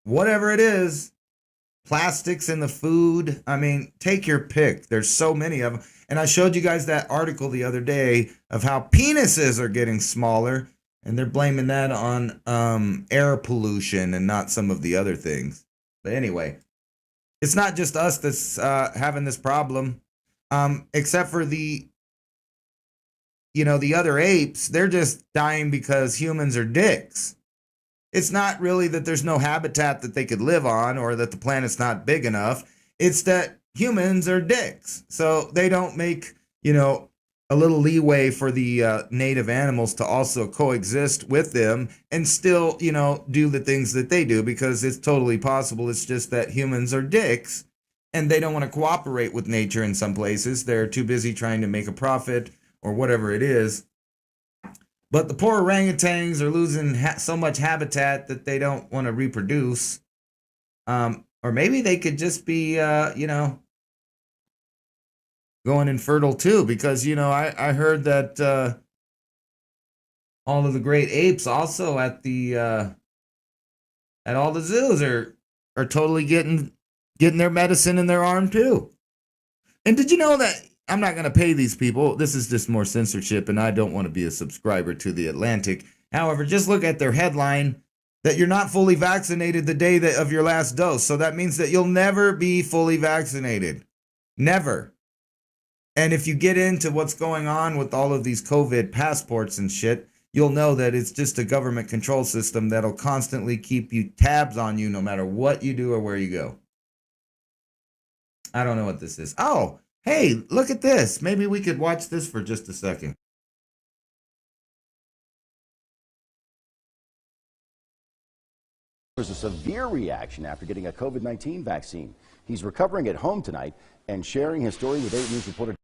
whatever it is, plastics in the food, I mean, take your pick. There's so many of them. And I showed you guys that article the other day of how penises are getting smaller, and they're blaming that on air pollution and not some of the other things. But anyway, it's not just us that's having this problem. Except for the other apes, they're just dying because humans are dicks. It's not really that there's no habitat that they could live on or that the planet's not big enough. It's that humans are dicks. So they don't make, a little leeway for the native animals to also coexist with them and still, do the things that they do, because it's totally possible. It's just that humans are dicks. And they don't want to cooperate with nature in some places. They're too busy trying to make a profit or whatever it is. But the poor orangutans are losing so much habitat that they don't want to reproduce. Or maybe they could just be, going infertile too, because, you know, I heard that all of the great apes also at all the zoos are totally getting their medicine in their arm too. And did you know that I'm not going to pay these people? This is just more censorship, and I don't want to be a subscriber to The Atlantic. However, just look at their headline that you're not fully vaccinated the day of your last dose. So that means that you'll never be fully vaccinated. Never. And if you get into what's going on with all of these COVID passports and shit, you'll know that it's just a government control system that'll constantly keep you tabs on you no matter what you do or where you go. I don't know what this is. Oh, hey, look at this. Maybe we could watch this for just a second. There's a severe reaction after getting a COVID-19 vaccine. He's recovering at home tonight and sharing his story with 8 News reporter.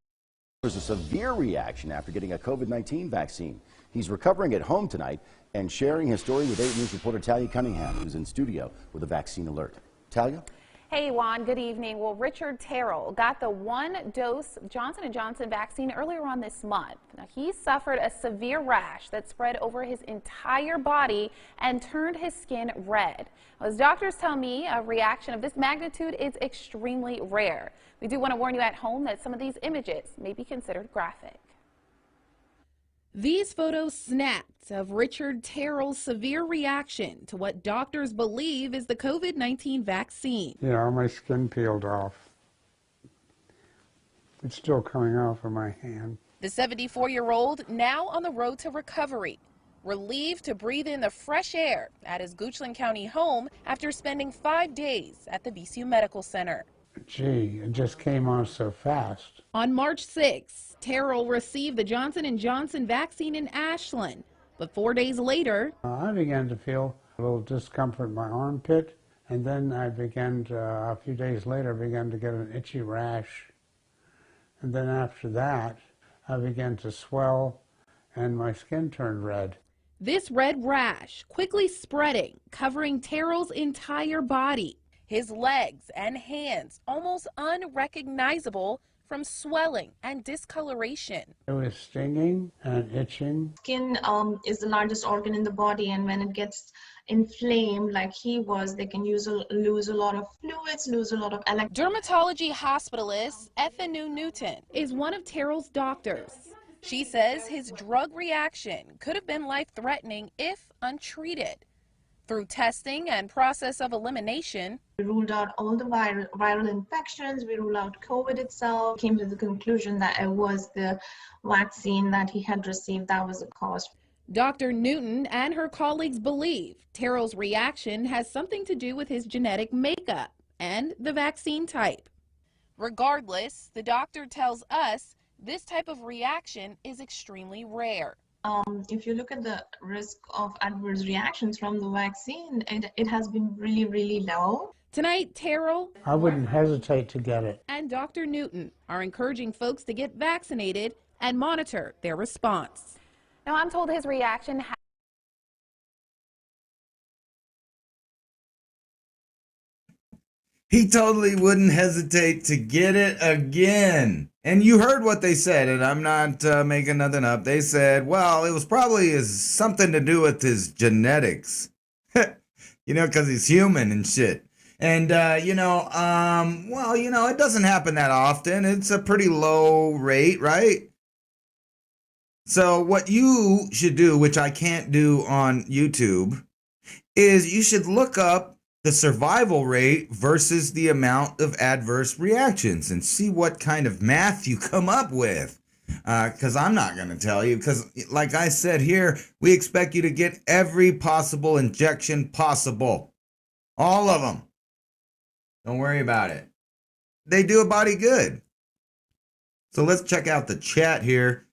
There's a severe reaction after getting a COVID-19 vaccine. He's recovering at home tonight and sharing his story with 8 News reporter Talia Cunningham, who's in studio with a vaccine alert. Talia? Hey, Juan, good evening. Well, Richard Terrell got the 1-dose Johnson & Johnson vaccine earlier on this month. Now, he suffered a severe rash that spread over his entire body and turned his skin red. As doctors tell me, a reaction of this magnitude is extremely rare. We do want to warn you at home that some of these images may be considered graphic. These photos snapped of Richard Terrell's severe reaction to what doctors believe is the COVID-19 vaccine. You know, my skin peeled off. It's still coming off of my hand. The 74-year-old now on the road to recovery, relieved to breathe in the fresh air at his Goochland County home after spending 5 days at the VCU Medical Center. Gee, it just came on so fast. On March 6, Terrell received the Johnson & Johnson vaccine in Ashland, but 4 days later, I began to feel a little discomfort in my armpit, and then I began to, a few days later, began to get an itchy rash. And then after that, I began to swell, and my skin turned red. this red rash quickly spreading, covering Terrell's entire body. His legs and hands almost unrecognizable from swelling and discoloration. It was stinging and itching. Skin is the largest organ in the body, and when it gets inflamed like he was, they can lose a lot of fluids, lose a lot of Dermatology hospitalist Ethanu Newton is one of Terrell's doctors. She says his drug reaction could have been life-threatening if untreated. Through testing and process of elimination, we ruled out all the viral infections, we ruled out COVID itself, came to the conclusion that it was the vaccine that he had received that was the cause. Dr. Newton and her colleagues believe Terrell's reaction has something to do with his genetic makeup and the vaccine type. Regardless, the doctor tells us this type of reaction is extremely rare. If you look at the risk of adverse reactions from the vaccine, it has been really, really low. Tonight, Terrell, I wouldn't hesitate to get it. and Dr. Newton are encouraging folks to get vaccinated and monitor their response. Now, I'm told his reaction He totally wouldn't hesitate to get it again. And you heard what they said, and I'm not making nothing up. They said, well, it was probably something to do with his genetics. You know, because he's human and shit. And, well, it doesn't happen that often. It's a pretty low rate, right? So what you should do, which I can't do on YouTube, is you should look up the survival rate versus the amount of adverse reactions and see what kind of math you come up with. Because I'm not going to tell you, because like I said here, we expect you to get every possible injection possible. All of them. Don't worry about it. They do a body good. So let's check out the chat here.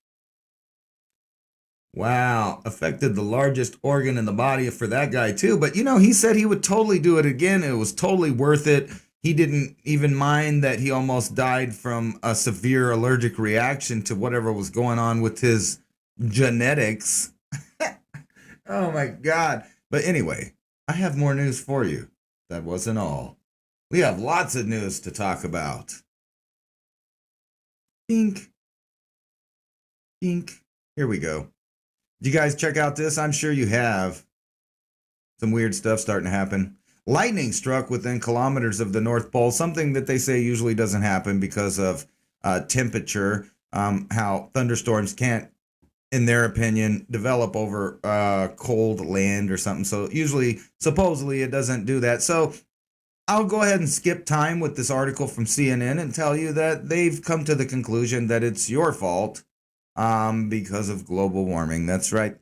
Wow, affected the largest organ in the body for that guy too. But you know, he said he would totally do it again. It was totally worth it. He didn't even mind that he almost died from a severe allergic reaction to whatever was going on with his genetics. Oh my God. But anyway, I have more news for you. That wasn't all. We have lots of news to talk about. Pink. Pink. Here we go. Did you guys check out this? I'm sure you have. Some weird stuff starting to happen. Lightning struck within kilometers of the North Pole, something that they say usually doesn't happen because of temperature, how thunderstorms can't, in their opinion, develop over cold land or something. So usually, supposedly, it doesn't do that. So I'll go ahead and skip time with this article from CNN and tell you that they've come to the conclusion that it's your fault because of global warming. That's right.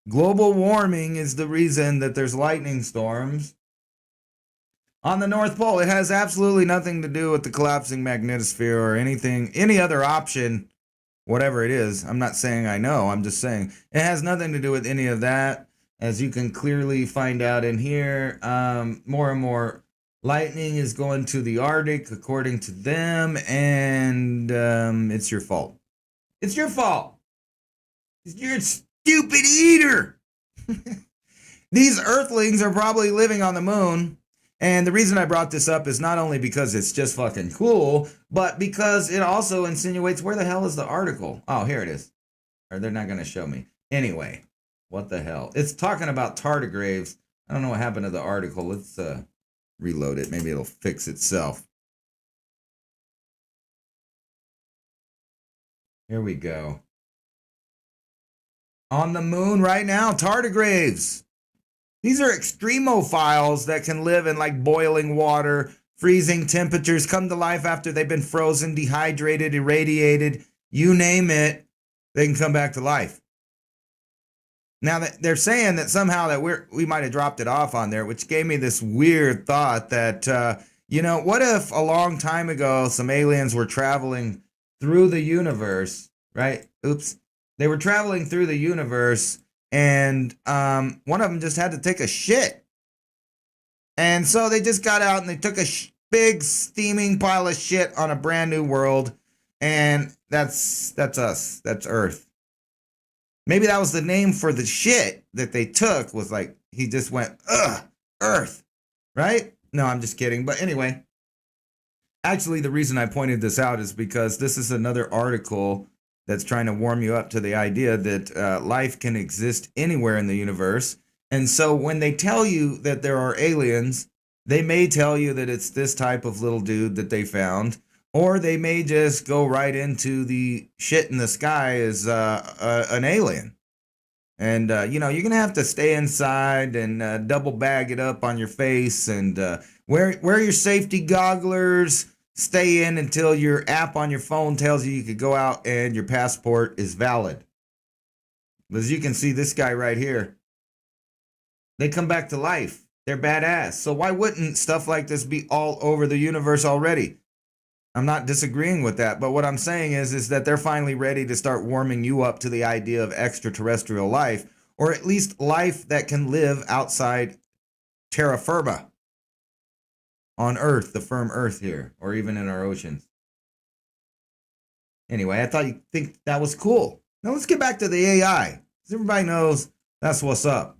Global warming is the reason that there's lightning storms on the North Pole. It has absolutely nothing to do with the collapsing magnetosphere or anything, any other option, whatever it is. I'm not saying I know. I'm just saying it has nothing to do with any of that. As you can clearly find out in here, more and more lightning is going to the Arctic, according to them, and it's your fault. It's your fault. You're a stupid eater. These Earthlings are probably living on the moon. And the reason I brought this up is not only because it's just fucking cool, but because it also insinuates, where the hell is the article? Oh, here it is. Or they're not going to show me. Anyway, what the hell? It's talking about tardigrades. I don't know what happened to the article. Let's reload it. Maybe it'll fix itself. Here we go. On the moon right now, tardigrades. These are extremophiles that can live in like boiling water, freezing temperatures, come to life after they've been frozen, dehydrated, irradiated, you name it, they can come back to life. Now that they're saying that somehow that we might have dropped it off on there, which gave me this weird thought that, you know, what if a long time ago some aliens were traveling through the universe, right? Oops. They were traveling through the universe and one of them just had to take a shit. And so they just got out and they took a big steaming pile of shit on a brand new world. And that's us. That's Earth. Maybe that was the name for the shit that they took, was like, he just went, ugh, Earth, right? No, I'm just kidding. But anyway, actually, the reason I pointed this out is because this is another article that's trying to warm you up to the idea that life can exist anywhere in the universe. And so when they tell you that there are aliens, they may tell you that it's this type of little dude that they found, or they may just go right into the shit in the sky as an alien. And, you know, you're going to have to stay inside and double bag it up on your face and wear your safety gogglers. Stay in until your app on your phone tells you could go out and your passport is valid. As you can see, this guy right here, they come back to life. They're badass. So why wouldn't stuff like this be all over the universe already? I'm not disagreeing with that, but what I'm saying is that they're finally ready to start warming you up to the idea of extraterrestrial life, or at least life that can live outside terra firma. On Earth, the firm Earth here, or even in our oceans. Anyway, I thought you'd think that was cool. Now let's get back to the AI. Everybody knows that's what's up.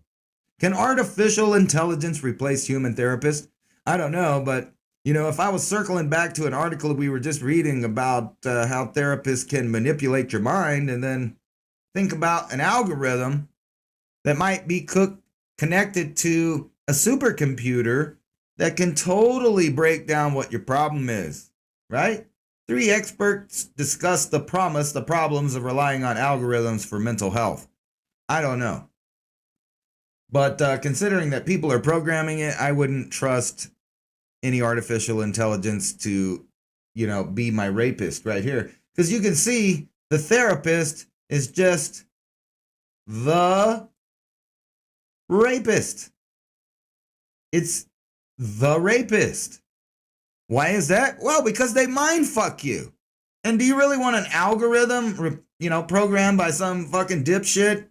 Can artificial intelligence replace human therapists? I don't know, but you know, if I was circling back to an article we were just reading about how therapists can manipulate your mind, and then think about an algorithm that might be connected to a supercomputer that can totally break down what your problem is, right? 3 experts discuss the problems of relying on algorithms for mental health. I don't know. But considering that people are programming it, I wouldn't trust any artificial intelligence to, you know, be my rapist right here. Because you can see the therapist is just the rapist. It's the rapist. Why is that? Well, because they mind fuck you. And do you really want an algorithm, you know, programmed by some fucking dipshit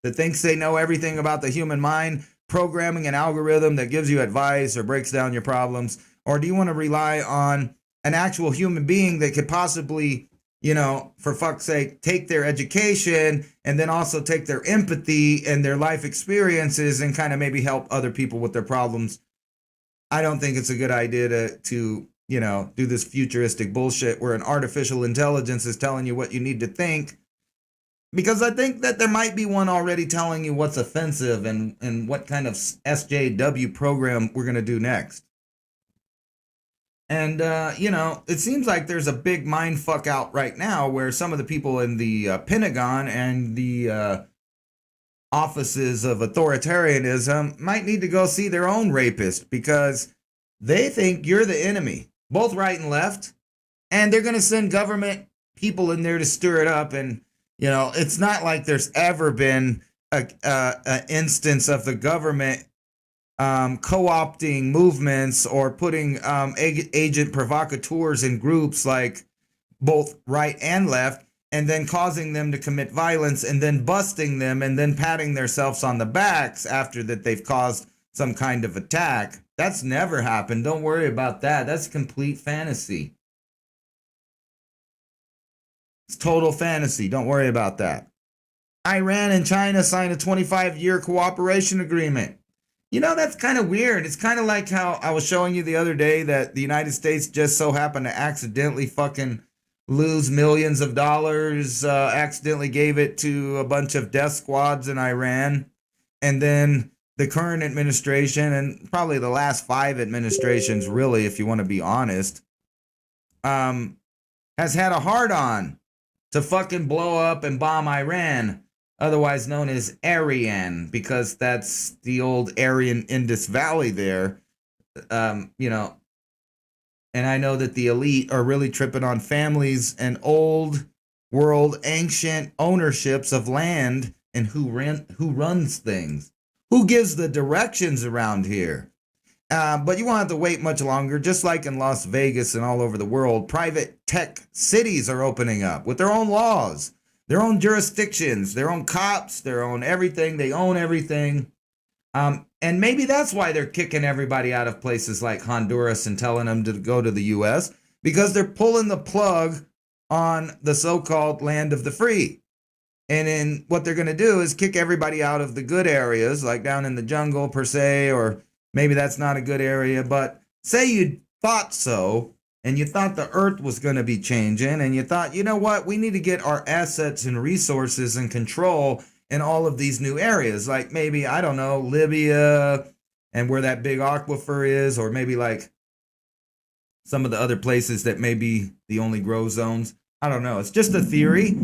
that thinks they know everything about the human mind, programming an algorithm that gives you advice or breaks down your problems? Or do you want to rely on an actual human being that could possibly, you know, for fuck's sake, take their education and then also take their empathy and their life experiences and kind of maybe help other people with their problems? I don't think it's a good idea to do this futuristic bullshit where an artificial intelligence is telling you what you need to think. Because I think that there might be one already telling you what's offensive and what kind of SJW program we're going to do next. And, it seems like there's a big mind fuck out right now where some of the people in the Pentagon and the offices of authoritarianism might need to go see their own rapist because they think you're the enemy, both right and left. And they're going to send government people in there to stir it up. And, it's not like there's ever been an instance of the government co-opting movements or putting agent provocateurs in groups like both right and left, and then causing them to commit violence and then busting them and then patting themselves on the backs after that they've caused some kind of attack. That's never happened. Don't worry about that. That's complete fantasy. It's total fantasy. Don't worry about that. Iran and China signed a 25-year cooperation agreement. That's kind of weird. It's kind of like how I was showing you the other day that the United States just so happened to accidentally fucking lose millions of dollars, accidentally gave it to a bunch of death squads in Iran. And then the current administration, and probably the last 5 administrations, really, if you want to be honest, has had a hard-on to fucking blow up and bomb Iran, otherwise known as Aryan, because that's the old Aryan Indus Valley there, And I know that the elite are really tripping on families and old world ancient ownerships of land and who runs things, who gives the directions around here. But you won't have to wait much longer. Just like in Las Vegas and all over the world, private tech cities are opening up with their own laws, their own jurisdictions, their own cops, their own everything. They own everything. And maybe that's why they're kicking everybody out of places like Honduras and telling them to go to the U.S., because they're pulling the plug on the so-called land of the free. And then what they're going to do is kick everybody out of the good areas, like down in the jungle per se, or maybe that's not a good area. But say you thought so, and you thought the earth was going to be changing, and you thought, you know what, we need to get our assets and resources and control in all of these new areas, like maybe, I don't know, Libya and where that big aquifer is, or maybe like some of the other places that may be the only grow zones. I don't know. It's just a theory,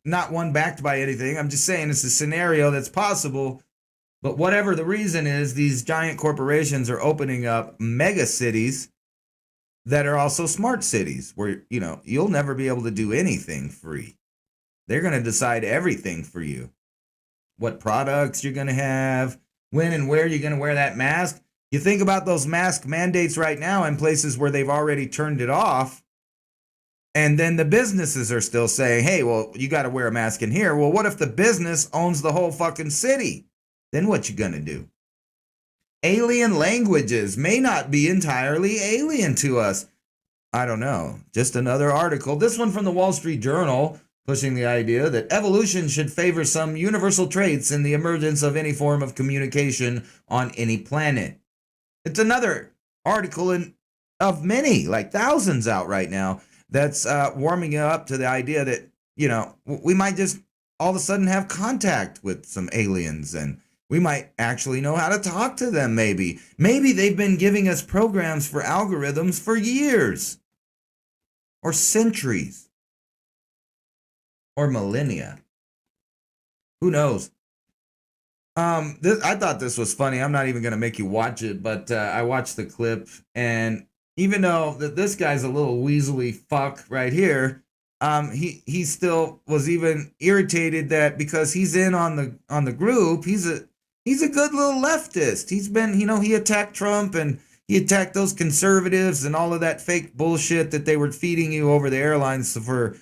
not one backed by anything. I'm just saying it's a scenario that's possible. But whatever the reason is, these giant corporations are opening up mega cities that are also smart cities where, you'll never be able to do anything free. They're going to decide everything for you. What products you're going to have, when and where you're going to wear that mask. You think about those mask mandates right now in places where they've already turned it off. And then the businesses are still saying, hey, well, you got to wear a mask in here. Well, what if the business owns the whole fucking city? Then what you going to do? Alien languages may not be entirely alien to us. I don't know. Just another article. This one from the Wall Street Journal, pushing the idea that evolution should favor some universal traits in the emergence of any form of communication on any planet. It's another article of many, like thousands out right now, that's warming up to the idea that, we might just all of a sudden have contact with some aliens, and we might actually know how to talk to them, maybe. Maybe they've been giving us programs for algorithms for years or centuries. Or millennia. Who knows? I thought this was funny. I'm not even going to make you watch it, but I watched the clip, and even though that this guy's a little weaselly fuck right here, he still was even irritated that because he's in on the group, he's a good little leftist. He's been, he attacked Trump and he attacked those conservatives and all of that fake bullshit that they were feeding you over the airlines for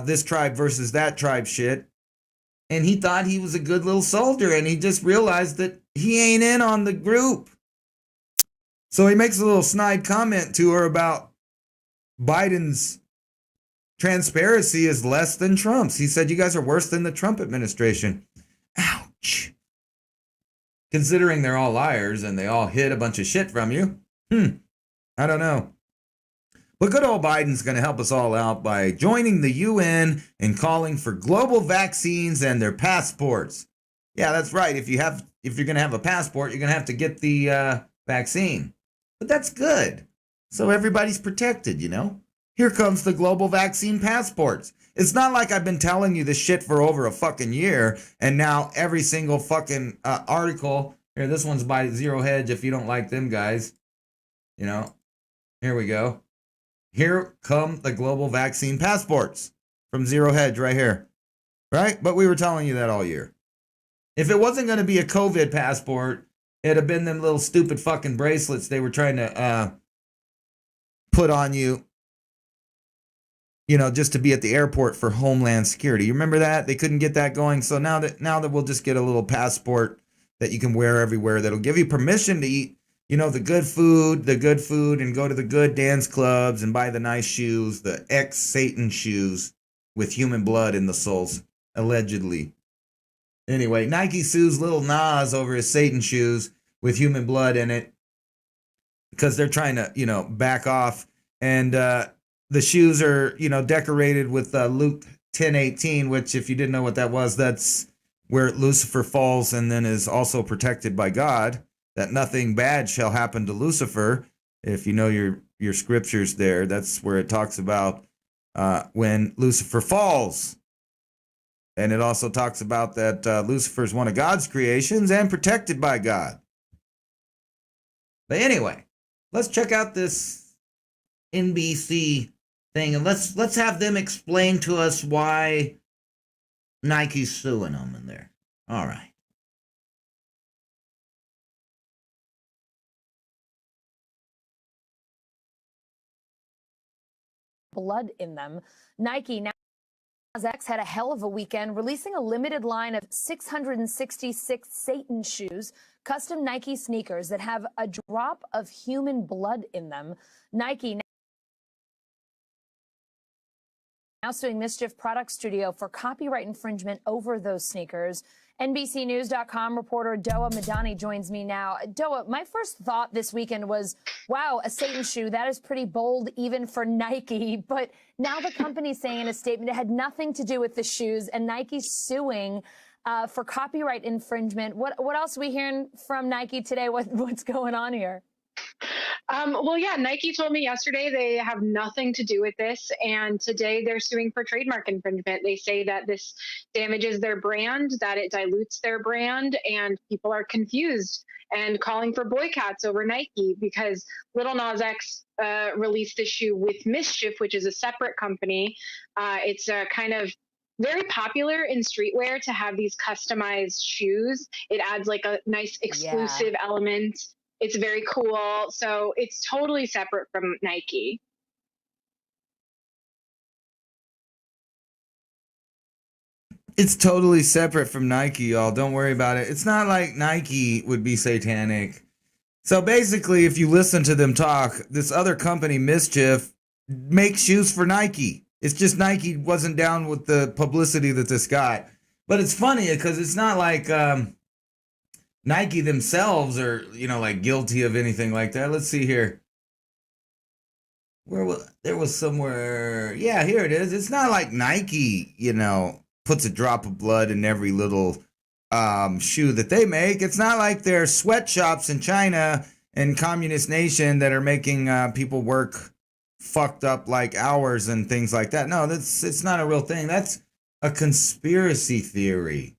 this tribe versus that tribe shit. And he thought he was a good little soldier, and he just realized that he ain't in on the group. So he makes a little snide comment to her about Biden's transparency is less than Trump's. He said, you guys are worse than the Trump administration. Ouch. Considering they're all liars and they all hid a bunch of shit from you. I don't know. But good old Biden's going to help us all out by joining the UN and calling for global vaccines and their passports. Yeah, that's right. If you're going to have a passport, you're going to have to get the vaccine. But that's good. So everybody's protected, you know? Here comes the global vaccine passports. It's not like I've been telling you this shit for over a fucking year, and now every single fucking article, here, this one's by Zero Hedge if you don't like them guys, you know, here we go. Here come the global vaccine passports from Zero Hedge right here, right? But we were telling you that all year. If it wasn't going to be a COVID passport, it'd have been them little stupid fucking bracelets they were trying to put on you, you know, just to be at the airport for Homeland Security. You remember that? They couldn't get that going. So now that we'll just get a little passport that you can wear everywhere that'll give you permission to eat, you know, the good food, and go to the good dance clubs and buy the nice shoes, the ex-Satan shoes with human blood in the soles, allegedly. Anyway, Nike sues Lil Nas over his Satan shoes with human blood in it because they're trying to, you know, back off. And the shoes are, you know, decorated with Luke 10:18, which if you didn't know what that was, that's where Lucifer falls and then is also protected by God, that nothing bad shall happen to Lucifer. If you know your scriptures there, that's where it talks about when Lucifer falls. And it also talks about that Lucifer is one of God's creations and protected by God. But anyway, let's check out this NBC thing, and let's have them explain to us why Nike's suing them in there. All right. Blood in them. Nike now had a hell of a weekend, releasing a limited line of 666 Satan shoes, custom Nike sneakers that have a drop of human blood in them. Nike now suing Mischief Product Studio for copyright infringement over those sneakers. NBCNews.com reporter Doa Madani joins me now. Doa, my first thought this weekend was, wow, a Satan shoe, that is pretty bold even for Nike. But now the company's saying in a statement it had nothing to do with the shoes, and Nike's suing for copyright infringement. What else are we hearing from Nike today? What's going on here? Well, yeah, Nike told me yesterday they have nothing to do with this, and today they're suing for trademark infringement. They say that this damages their brand, that it dilutes their brand, and people are confused and calling for boycotts over Nike because Lil Nas X released the shoe with Mischief, which is a separate company. It's a kind of very popular in streetwear to have these customized shoes. It adds like a nice exclusive element. It's very cool. So it's totally separate from Nike. It's totally separate from Nike, y'all. Don't worry about it. It's not like Nike would be satanic. So basically, if you listen to them talk, this other company, Mischief, makes shoes for Nike. It's just Nike wasn't down with the publicity that this got. But it's funny because it's not like Nike themselves are, you know, like guilty of anything like that. Let's see here. There was somewhere. Yeah, here it is. It's not like Nike, you know, puts a drop of blood in every little shoe that they make. It's not like they're sweatshops in China and communist nation that are making people work fucked up like hours and things like that. No, it's not a real thing. That's a conspiracy theory.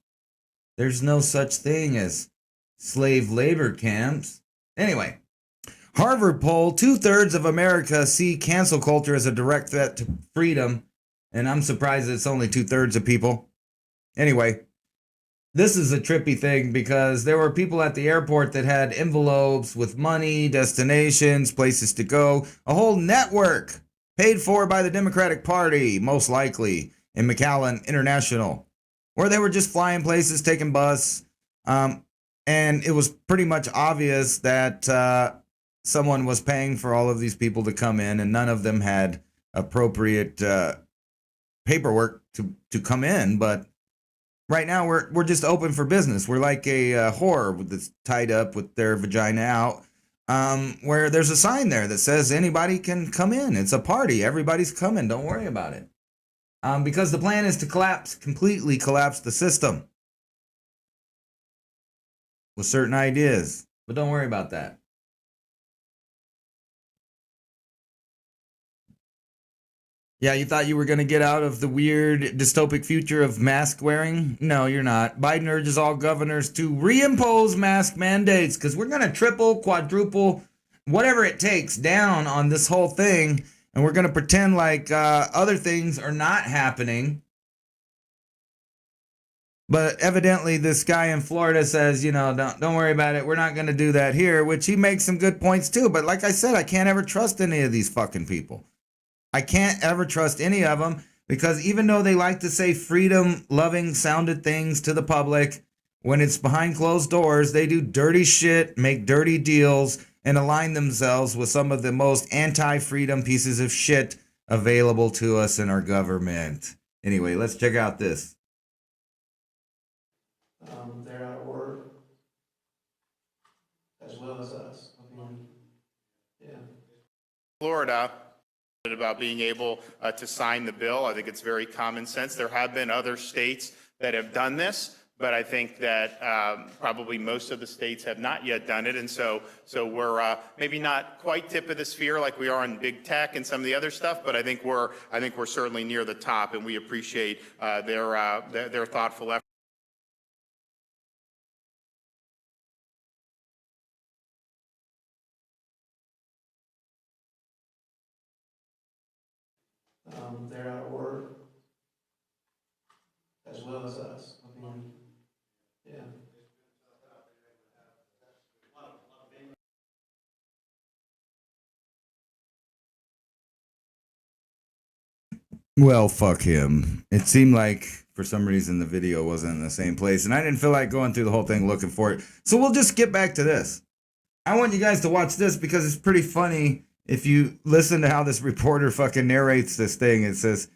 There's no such thing as slave labor camps. Anyway, Harvard poll, 2/3 of America see cancel culture as a direct threat to freedom. And I'm surprised it's only 2/3 of people. Anyway, this is a trippy thing because there were people at the airport that had envelopes with money, destinations, places to go, a whole network paid for by the Democratic Party, most likely, in McAllen International, where they were just flying places, taking bus. And it was pretty much obvious that someone was paying for all of these people to come in, and none of them had appropriate paperwork to come in. But right now we're just open for business. We're like a whore that's tied up with their vagina out. where there's a sign there that says anybody can come in. It's a party. Everybody's coming. Don't worry about it. Because the plan is to completely collapse the system with certain ideas. But don't worry about that. Yeah, you thought you were going to get out of the weird dystopic future of mask wearing? No, you're not. Biden urges all governors to reimpose mask mandates because we're going to triple, quadruple, whatever it takes down on this whole thing. And we're going to pretend like other things are not happening. But evidently this guy in Florida says, you know, don't worry about it. We're not going to do that here, which he makes some good points too. But like I said, I can't ever trust any of these fucking people. I can't ever trust any of them because even though they like to say freedom-loving sounded things to the public, when it's behind closed doors, they do dirty shit, make dirty deals, and align themselves with some of the most anti-freedom pieces of shit available to us in our government. Anyway, let's check out this. They're out of work, as well as us. Yeah. Florida about being able to sign the bill. I think it's very common sense. There have been other states that have done this, but I think that probably most of the states have not yet done it. And so we're maybe not quite tip of the sphere like we are in big tech and some of the other stuff, but I think we're certainly near the top, and we appreciate their thoughtful effort. They're out of work, as well as us. Yeah. Well, fuck him. It seemed like for some reason the video wasn't in the same place, and I didn't feel like going through the whole thing looking for it. So we'll just get back to this. I want you guys to watch this because it's pretty funny. If you listen to how this reporter fucking narrates this thing, it says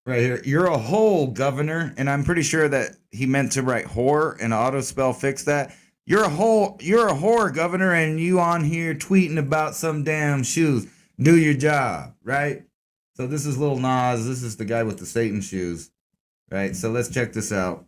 right here, "You're a hole, governor." And I'm pretty sure that he meant to write whore and auto spell fix that. You're a whore, governor, and you on here tweeting about some damn shoes. Do your job, right? So this is Lil Nas. This is the guy with the Satan shoes, right? So let's check this out.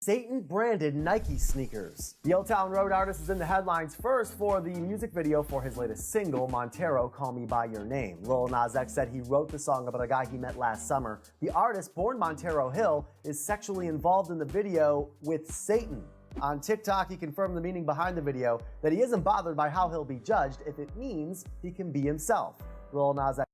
Satan-branded Nike sneakers. The Old Town Road artist is in the headlines first for the music video for his latest single, Montero, Call Me By Your Name. Lil Nas X said he wrote the song about a guy he met last summer. The artist, born Montero Hill, is sexually involved in the video with Satan. On TikTok, he confirmed the meaning behind the video, that he isn't bothered by how he'll be judged if it means he can be himself. Lil Nas X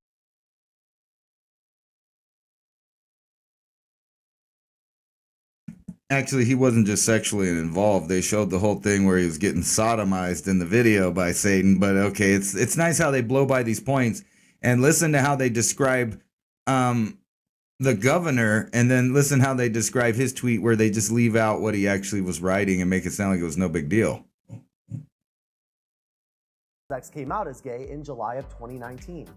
Actually, he wasn't just sexually involved. They showed the whole thing where he was getting sodomized in the video by Satan. But okay, it's nice how they blow by these points and listen to how they describe the governor, and then listen how they describe his tweet where they just leave out what he actually was writing and make it sound like it was no big deal. X came out as gay in July of 2019.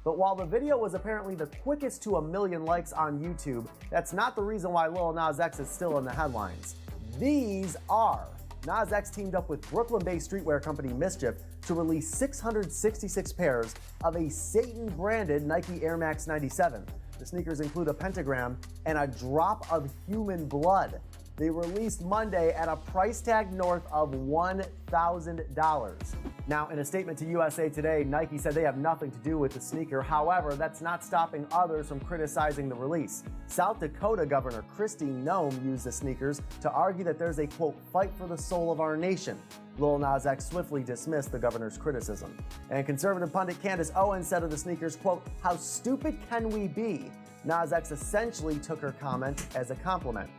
But while the video was apparently the quickest to 1 million likes on YouTube, that's not the reason why Lil Nas X is still in the headlines. These are. Nas X teamed up with Brooklyn-based streetwear company Mischief to release 666 pairs of a Satan-branded Nike Air Max 97. The sneakers include a pentagram and a drop of human blood. They released Monday at a price tag north of $1,000. Now, in a statement to USA Today, Nike said they have nothing to do with the sneaker. However, that's not stopping others from criticizing the release. South Dakota Governor Kristi Noem used the sneakers to argue that there's a, quote, fight for the soul of our nation. Lil Nas X swiftly dismissed the governor's criticism. And conservative pundit Candace Owens said of the sneakers, quote, how stupid can we be? Nas X essentially took her comment as a compliment.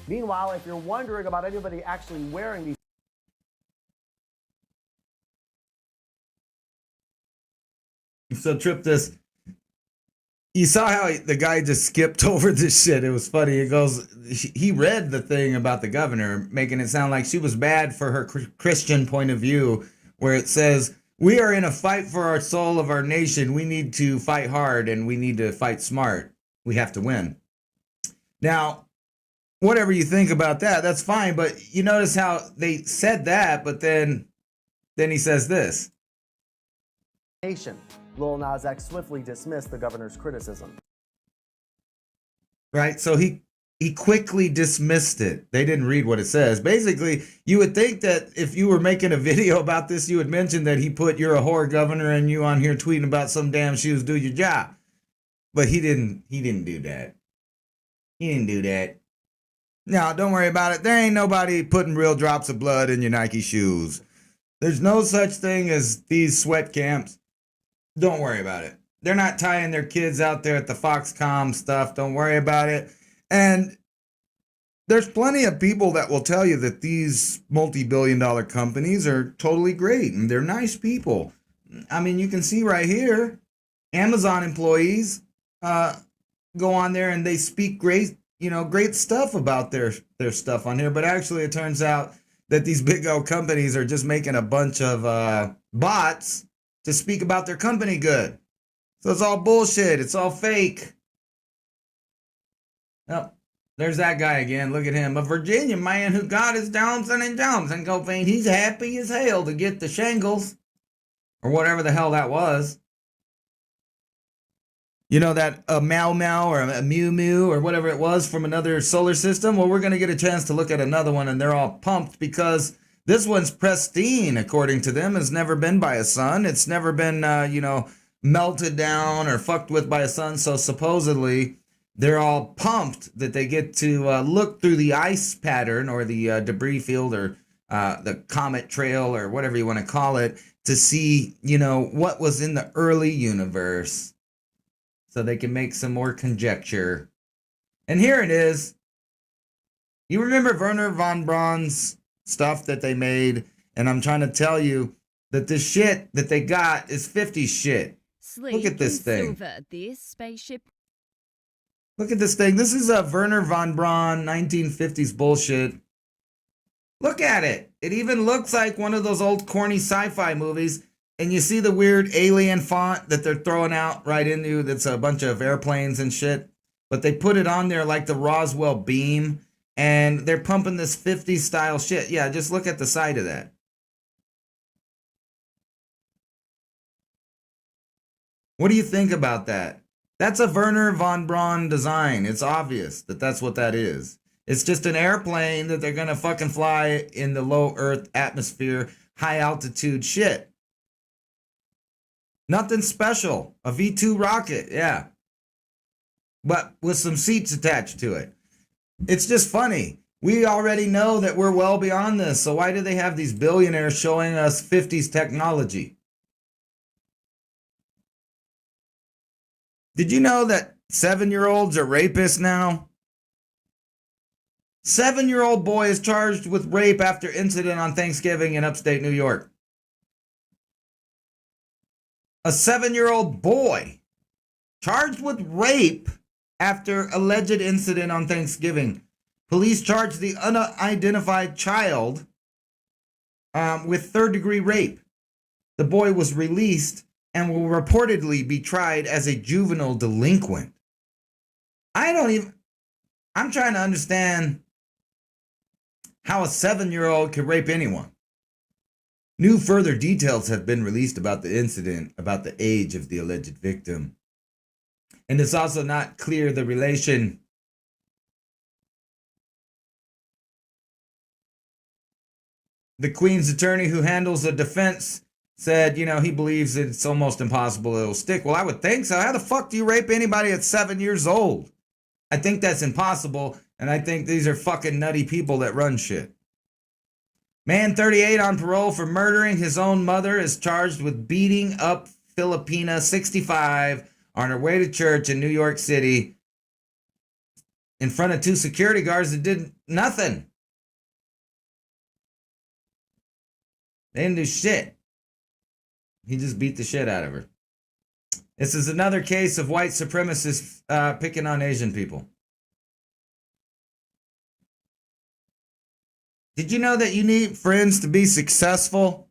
Meanwhile, if you're wondering about anybody actually wearing these So Trip, this, you saw how the guy just skipped over this shit. It was funny. It goes, he read the thing about the governor, making it sound like she was bad for her Christian point of view, where it says, we are in a fight for our soul of our nation. We need to fight hard and we need to fight smart. We have to win. Now, whatever you think about that, that's fine. But you notice how they said that, but then he says this. Nation. Lil Nas X swiftly dismissed the governor's criticism. Right? So he quickly dismissed it. They didn't read what it says. Basically, you would think that if you were making a video about this, you would mention that he put "you're a whore governor" and you on here tweeting about some damn shoes, do your job. But he didn't do that. He didn't do that. No, don't worry about it. There ain't nobody putting real drops of blood in your Nike shoes. There's no such thing as these sweat camps. Don't worry about it. They're not tying their kids out there at the Foxconn stuff. Don't worry about it. And there's plenty of people that will tell you that these multi-billion-dollar companies are totally great and they're nice people. I mean, you can see right here, Amazon employees go on there and they speak great stuff about their stuff on here. But actually, it turns out that these big old companies are just making a bunch of bots to speak about their company good. So it's all bullshit. It's all fake. Oh, there's that guy again. Look at him. A Virginia man who got his Johnson & Johnson cocaine. He's happy as hell to get the shingles. Or whatever the hell that was. You know that a Mau Mau or a Mew Mew or whatever it was from another solar system? Well, we're going to get a chance to look at another one and they're all pumped because this one's pristine, according to them. It's never been by a sun. It's never been, melted down or fucked with by a sun. So supposedly they're all pumped that they get to look through the ice pattern or the debris field or the comet trail or whatever you want to call it to see, what was in the early universe so they can make some more conjecture. And here it is. You remember Wernher von Braun's stuff that they made? And I'm trying to tell you that the shit that they got is 50s shit. Look at this thing. This spaceship. Look at this thing. This is a Wernher von Braun 1950s bullshit. Look at it. It even looks like one of those old corny sci-fi movies. And you see the weird alien font that they're throwing out right into that's a bunch of airplanes and shit. But they put it on there like the Roswell beam. And they're pumping this 50s style shit. Yeah, just look at the side of that. What do you think about that? That's a Wernher von Braun design. It's obvious that that's what that is. It's just an airplane that they're going to fucking fly in the low Earth atmosphere, high altitude shit. Nothing special. A V-2 rocket, yeah. But with some seats attached to it. It's just funny. We already know that we're well beyond this, so why do they have these billionaires showing us 50s technology? Did you know that 7-year-olds are rapists now? 7-year-old boy is charged with rape after incident on Thanksgiving in upstate New York. A 7-year-old boy charged with rape after alleged incident on Thanksgiving. Police charged the unidentified child with third-degree rape. The boy was released and will reportedly be tried as a juvenile delinquent. I'm trying to understand how a 7-year-old could rape anyone. New further details have been released about the incident, about the age of the alleged victim. And it's also not clear the relation. The Queen's attorney who handles the defense said, he believes that it's almost impossible it'll stick. Well, I would think so. How the fuck do you rape anybody at 7 years old? I think that's impossible, and I think these are fucking nutty people that run shit. Man 38 on parole for murdering his own mother is charged with beating up Filipina 65 on her way to church in New York City in front of 2 security guards that did nothing. They didn't do shit. He just beat the shit out of her. This is another case of white supremacists picking on Asian people. Did you know that you need friends to be successful?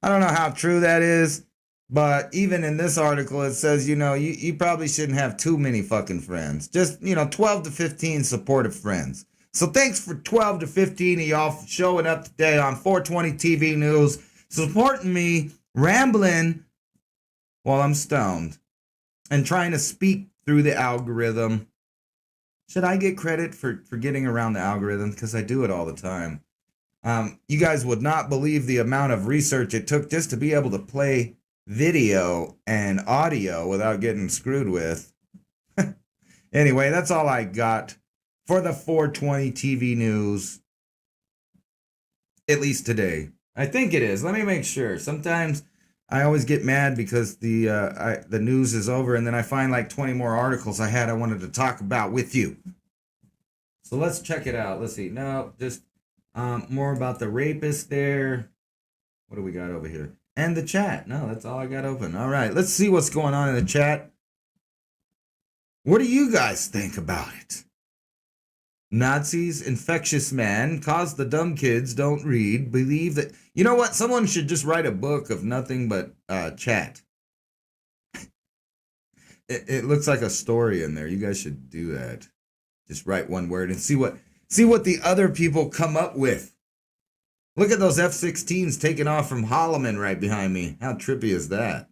I don't know how true that is, but even in this article, it says, you probably shouldn't have too many fucking friends. Just, 12 to 15 supportive friends. So thanks for 12 to 15 of y'all for showing up today on 420 TV News, supporting me, rambling while I'm stoned, and trying to speak through the algorithm. Should I get credit for getting around the algorithm? Because I do it all the time. You guys would not believe the amount of research it took just to be able to play video and audio without getting screwed with. Anyway, that's all I got for the 420 TV News. At least today. I think it is. Let me make sure. Sometimes I always get mad because the news is over and then I find like 20 more articles I wanted to talk about with you. So let's check it out. Let's see. No, just more about the rapist there. What do we got over here? And the chat. No, that's all I got open. All right, let's see what's going on in the chat. What do you guys think about it? Nazis, infectious man, cause the dumb kids don't read, believe that... You know what? Someone should just write a book of nothing but chat. It looks like a story in there. You guys should do that. Just write one word and see what the other people come up with. Look at those F-16s taking off from Holloman right behind me. How trippy is that?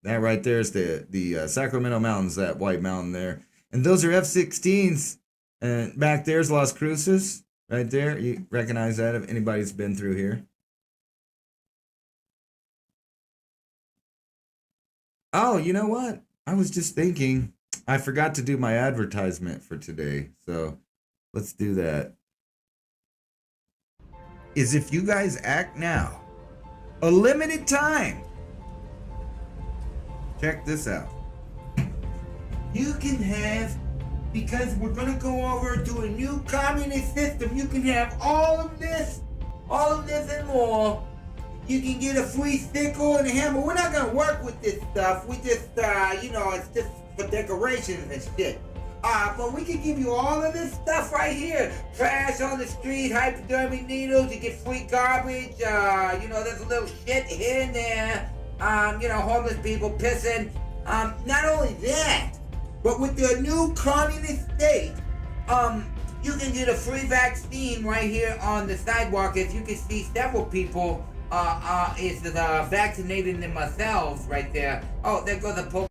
That right there is the Sacramento Mountains, that white mountain there. And those are F-16s. And back there's Las Cruces. Right there. You recognize that if anybody's been through here. Oh, you know what? I was just thinking. I forgot to do my advertisement for today. So let's do that. Is if you guys act now. A limited time. Check this out. You can have, because we're going to go over to a new communist system, you can have all of this and more. You can get a free sickle and a hammer. We're not going to work with this stuff. We just, it's just for decorations and shit. But we can give you all of this stuff right here. Trash on the street, hypodermic needles, you get free garbage, there's a little shit here and there. Homeless people pissing. Not only that, but with the new communist state, you can get a free vaccine right here on the sidewalk. As you can see, several people is vaccinating themselves right there. Oh, there goes the Pope.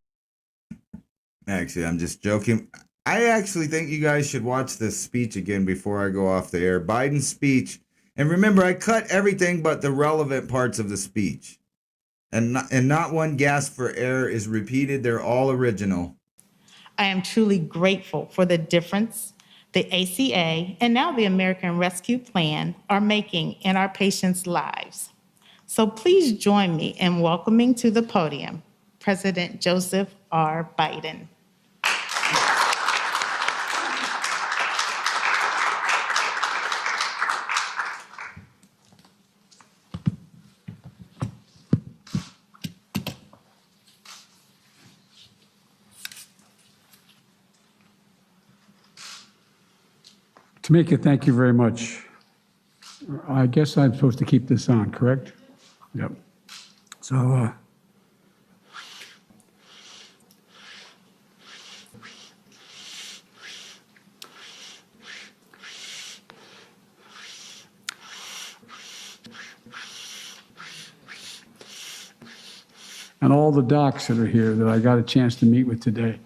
Actually, I'm just joking. I actually think you guys should watch this speech again before I go off the air. Biden's speech. And remember, I cut everything but the relevant parts of the speech. And not one gasp for air is repeated. They're all original. I am truly grateful for the difference the ACA and now the American Rescue Plan are making in our patients' lives. So please join me in welcoming to the podium President Joseph R. Biden. Tamika, thank you very much. I guess I'm supposed to keep this on, correct? Yep. So, and all the docs that are here that I got a chance to meet with today.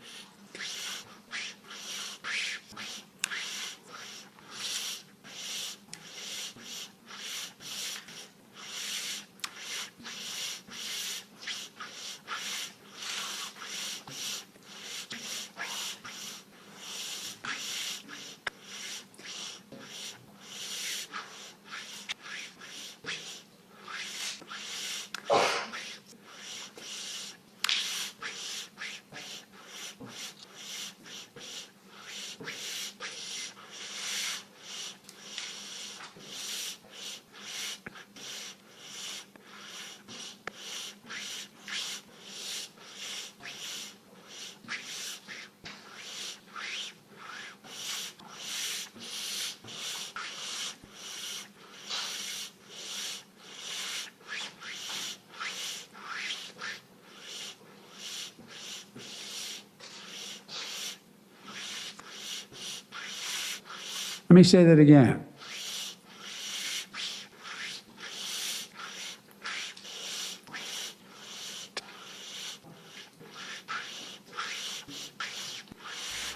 Let me say that again.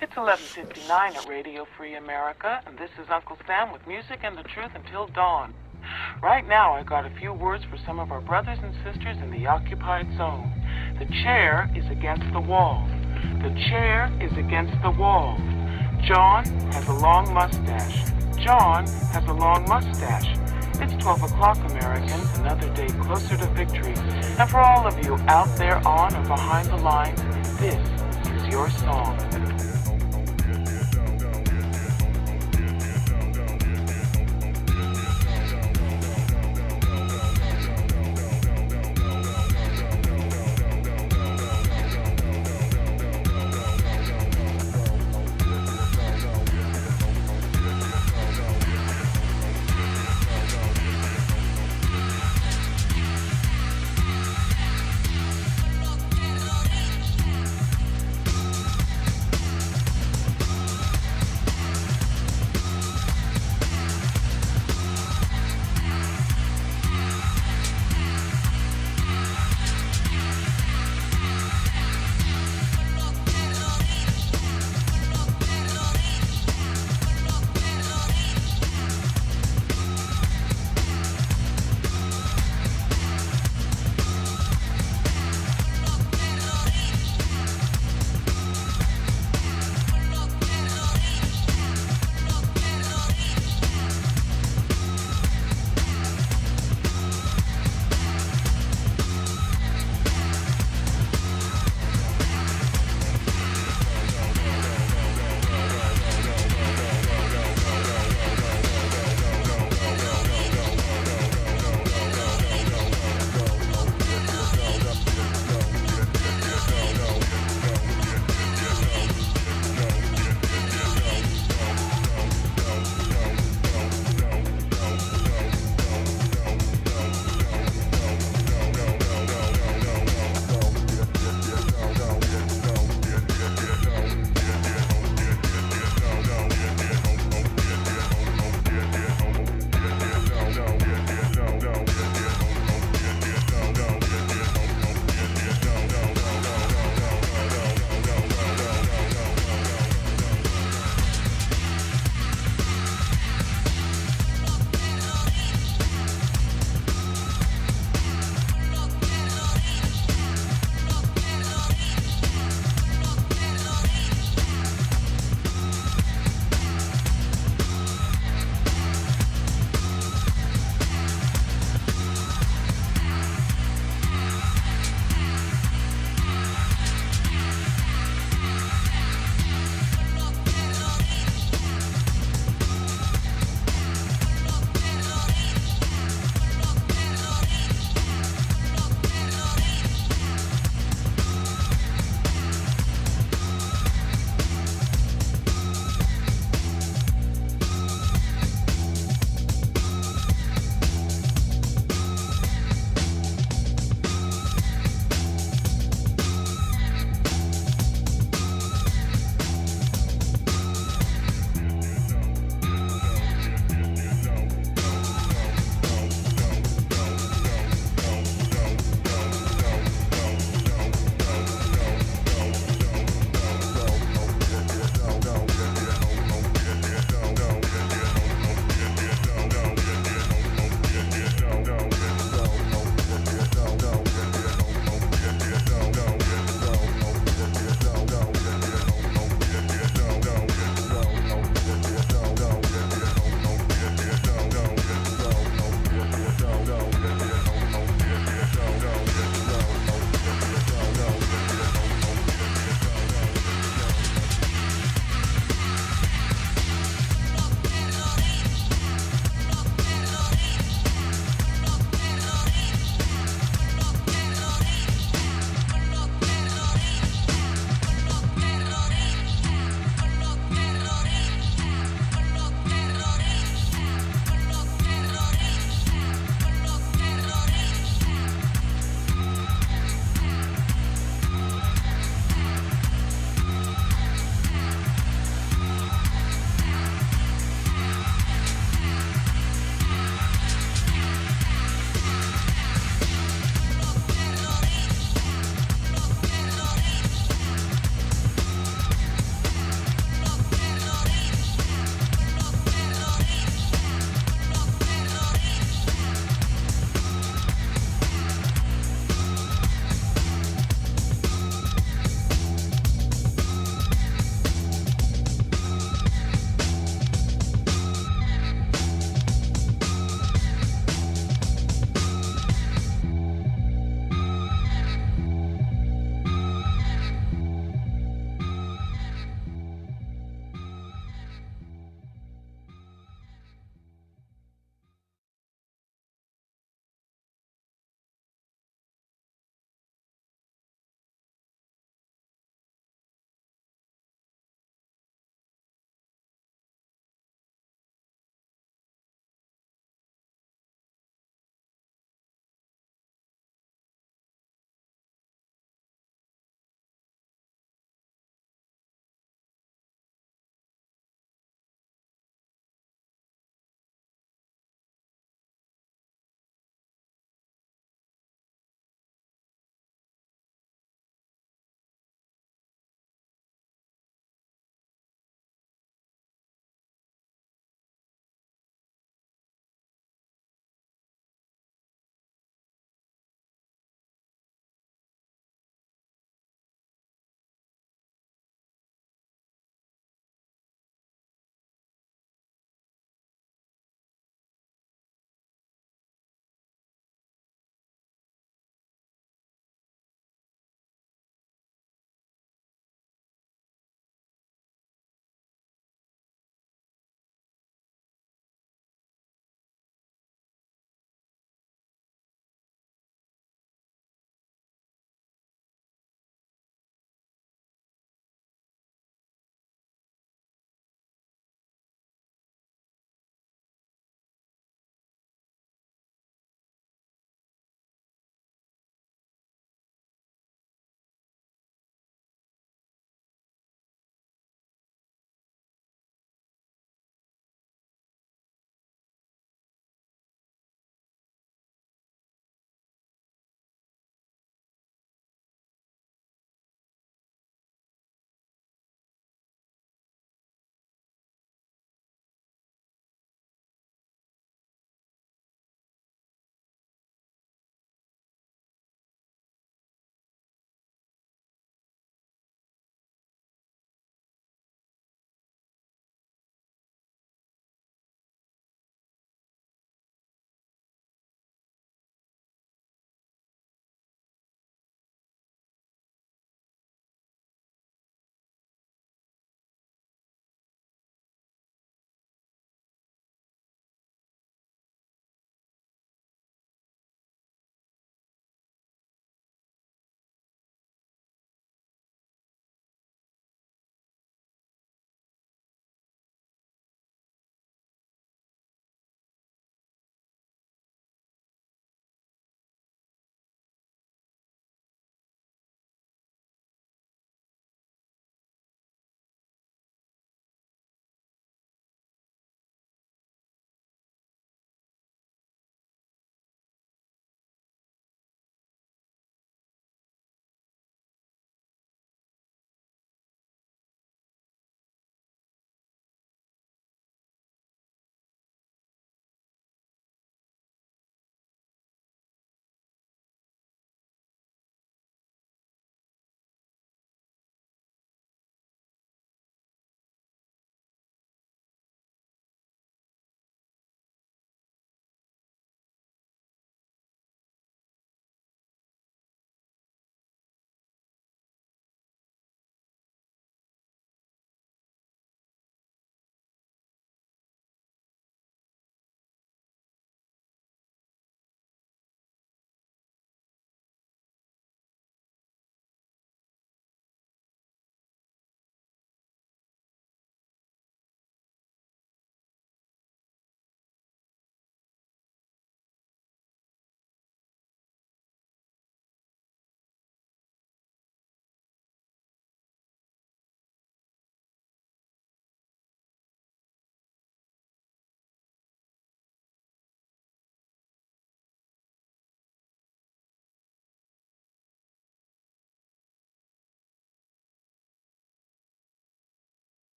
It's 11:59 at Radio Free America, and this is Uncle Sam with music and the truth until dawn. Right now, I got a few words for some of our brothers and sisters in the occupied zone. The chair is against the wall. The chair is against the wall. John has a long mustache. John has a long mustache. It's 12 o'clock, Americans, another day closer to victory. And for all of you out there on or behind the lines, this is your song.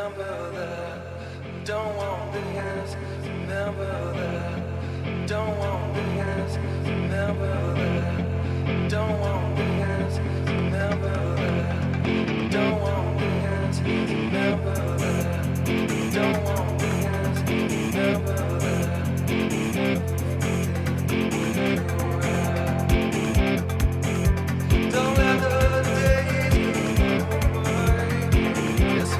remember that. Don't want this, remember that. Don't want this, remember that. Don't want this, remember that. Don't want this, remember that. Don't want this, remember that. Don't let the days go by. Yes,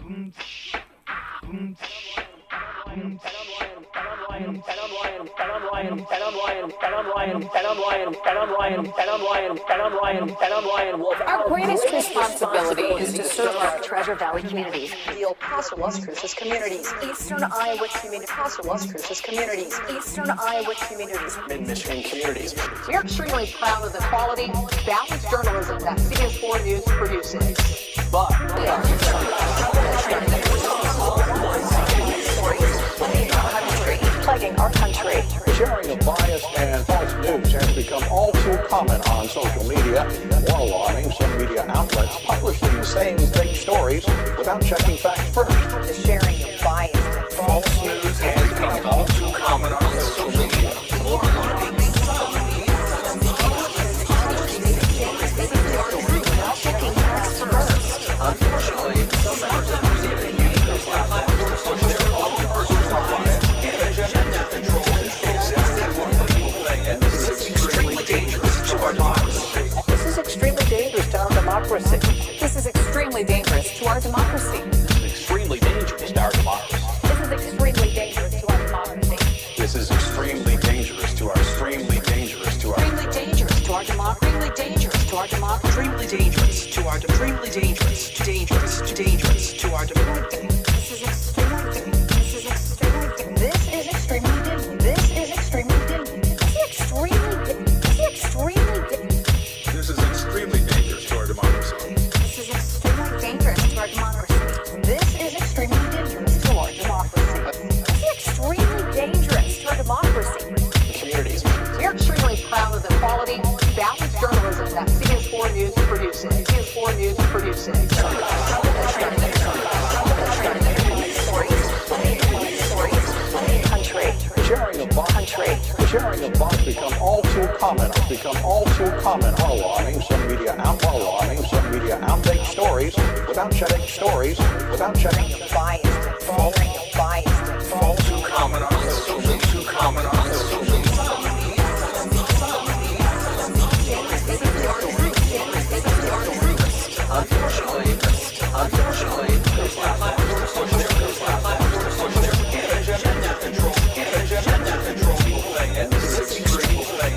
Our greatest responsibility is to serve our Treasure Valley communities, the El Paso, Las Cruces communities, Eastern Iowa communities, Paso, Las Cruces communities, Eastern Iowa communities, Mid-Michigan communities. We are extremely proud of the quality, balanced journalism that CS4 News produces. But plaguing our country. sharing of biased and false news has become all too common on social media. More alarming, some media outlets publish these same fake stories without checking facts first. The sharing of biased and false news has become all too common on social media. More alarming. Unfortunately, some members of the media use those platforms to push their own personal bias and agenda control. And this is extremely dangerous to our democracy. This is extremely dangerous to our democracy. This is extremely dangerous to our democracy. This is extremely dangerous to our democracy. This is extremely dangerous to our democracy. This is extremely dangerous to our extremely dangerous to our Extremely dangerous to our democracy. Extremely dangerous to our democracy. extremely dangerous to our extremely dangerous to our democracy. This is extremely dangerous. This is extremely dangerous. This is extremely dangerous. This is extremely dangerous. This is extremely dangerous. This is extremely dangerous. This is extremely dangerous to our democracy. This is extremely dangerous to our democracy. This is extremely dangerous to our democracy. This is extremely dangerous to our democracy. Communities. We are extremely proud of the quality, balanced journalism that CS4 News produces. CS4 News produces. Sharing of bots become all too common. More alarming, some media outdate stories without checking Biased and false. all too common on social media. Unfortunately, those platforms push their agenda control. And this is extremely dangerous.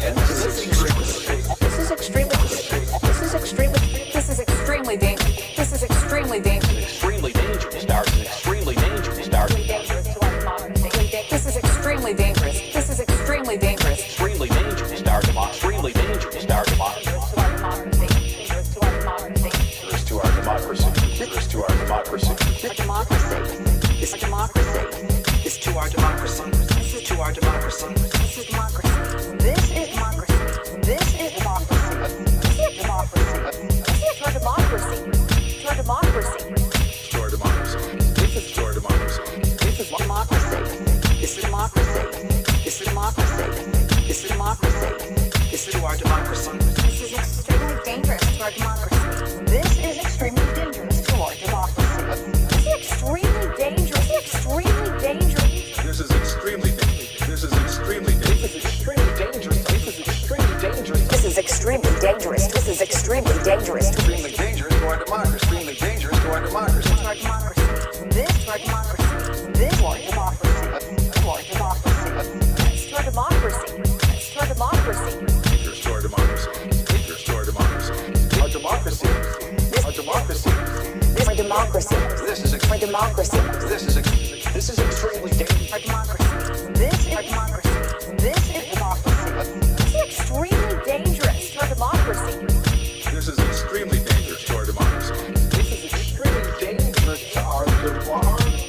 This is extremely dangerous. extremely dangerous to our democracy. This is extremely dangerous. This is extremely dangerous. Extremely dangerous to our democracy. Dangerous to our democracy. Dangerous to our democracy. Dangerous to our democracy. Our democracy. This democracy. Is to our democracy. This is to our democracy. This is democracy. This is democracy. This is democracy. This is democracy. This is our democracy. To our democracy. To our democracy. This is to our democracy. This is democracy. This is democracy. This is democracy. This is democracy. This is to our democracy. This is extremely dangerous to our democracy. This is extremely dangerous to our democracy. This is extremely dangerous. This is extremely dangerous. This is extremely dangerous. This is extremely dangerous. This is extremely dangerous. This is extremely dangerous. This is extremely dangerous. Extremely dangerous to our democracy. Extremely dangerous to our democracy. To our democracy. This to our democracy. This to our democracy. To our democracy. This to our democracy. This to our democracy. Dangerous to our democracy. Dangerous to our democracy. Our democracy. Our democracy. This our democracy. This is our democracy. This is extremely dangerous. Our democracy. This is our democracy. This is democracy. This is extremely dangerous to our democracy. This is extremely dangerous to our democracy. This is extremely dangerous to our democracy.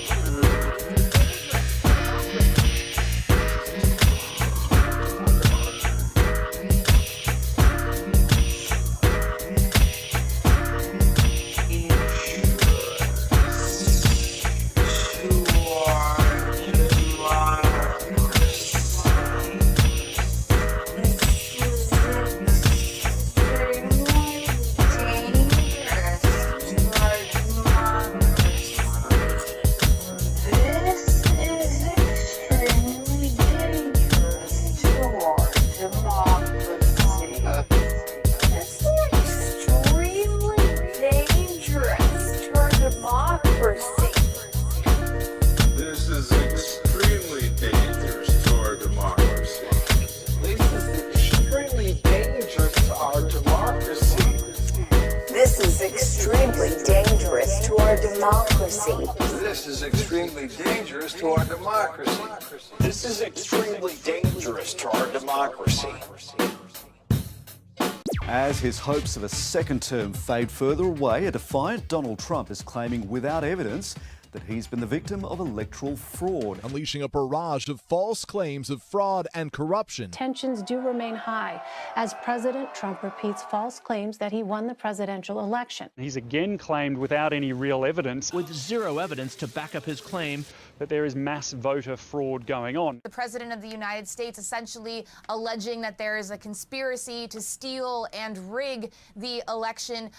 extremely dangerous to our democracy. This is extremely dangerous to our democracy. This is extremely dangerous to our democracy. As his hopes of a second term fade further away, a defiant Donald Trump is claiming without evidence that he's been the victim of electoral fraud. Unleashing a barrage of false claims of fraud and corruption. Tensions do remain high as President Trump repeats false claims that he won the presidential election. He's again claimed without any real evidence, with zero evidence to back up his claim, that there is mass voter fraud going on. The President of the United States essentially alleging that there is a conspiracy to steal and rig the election.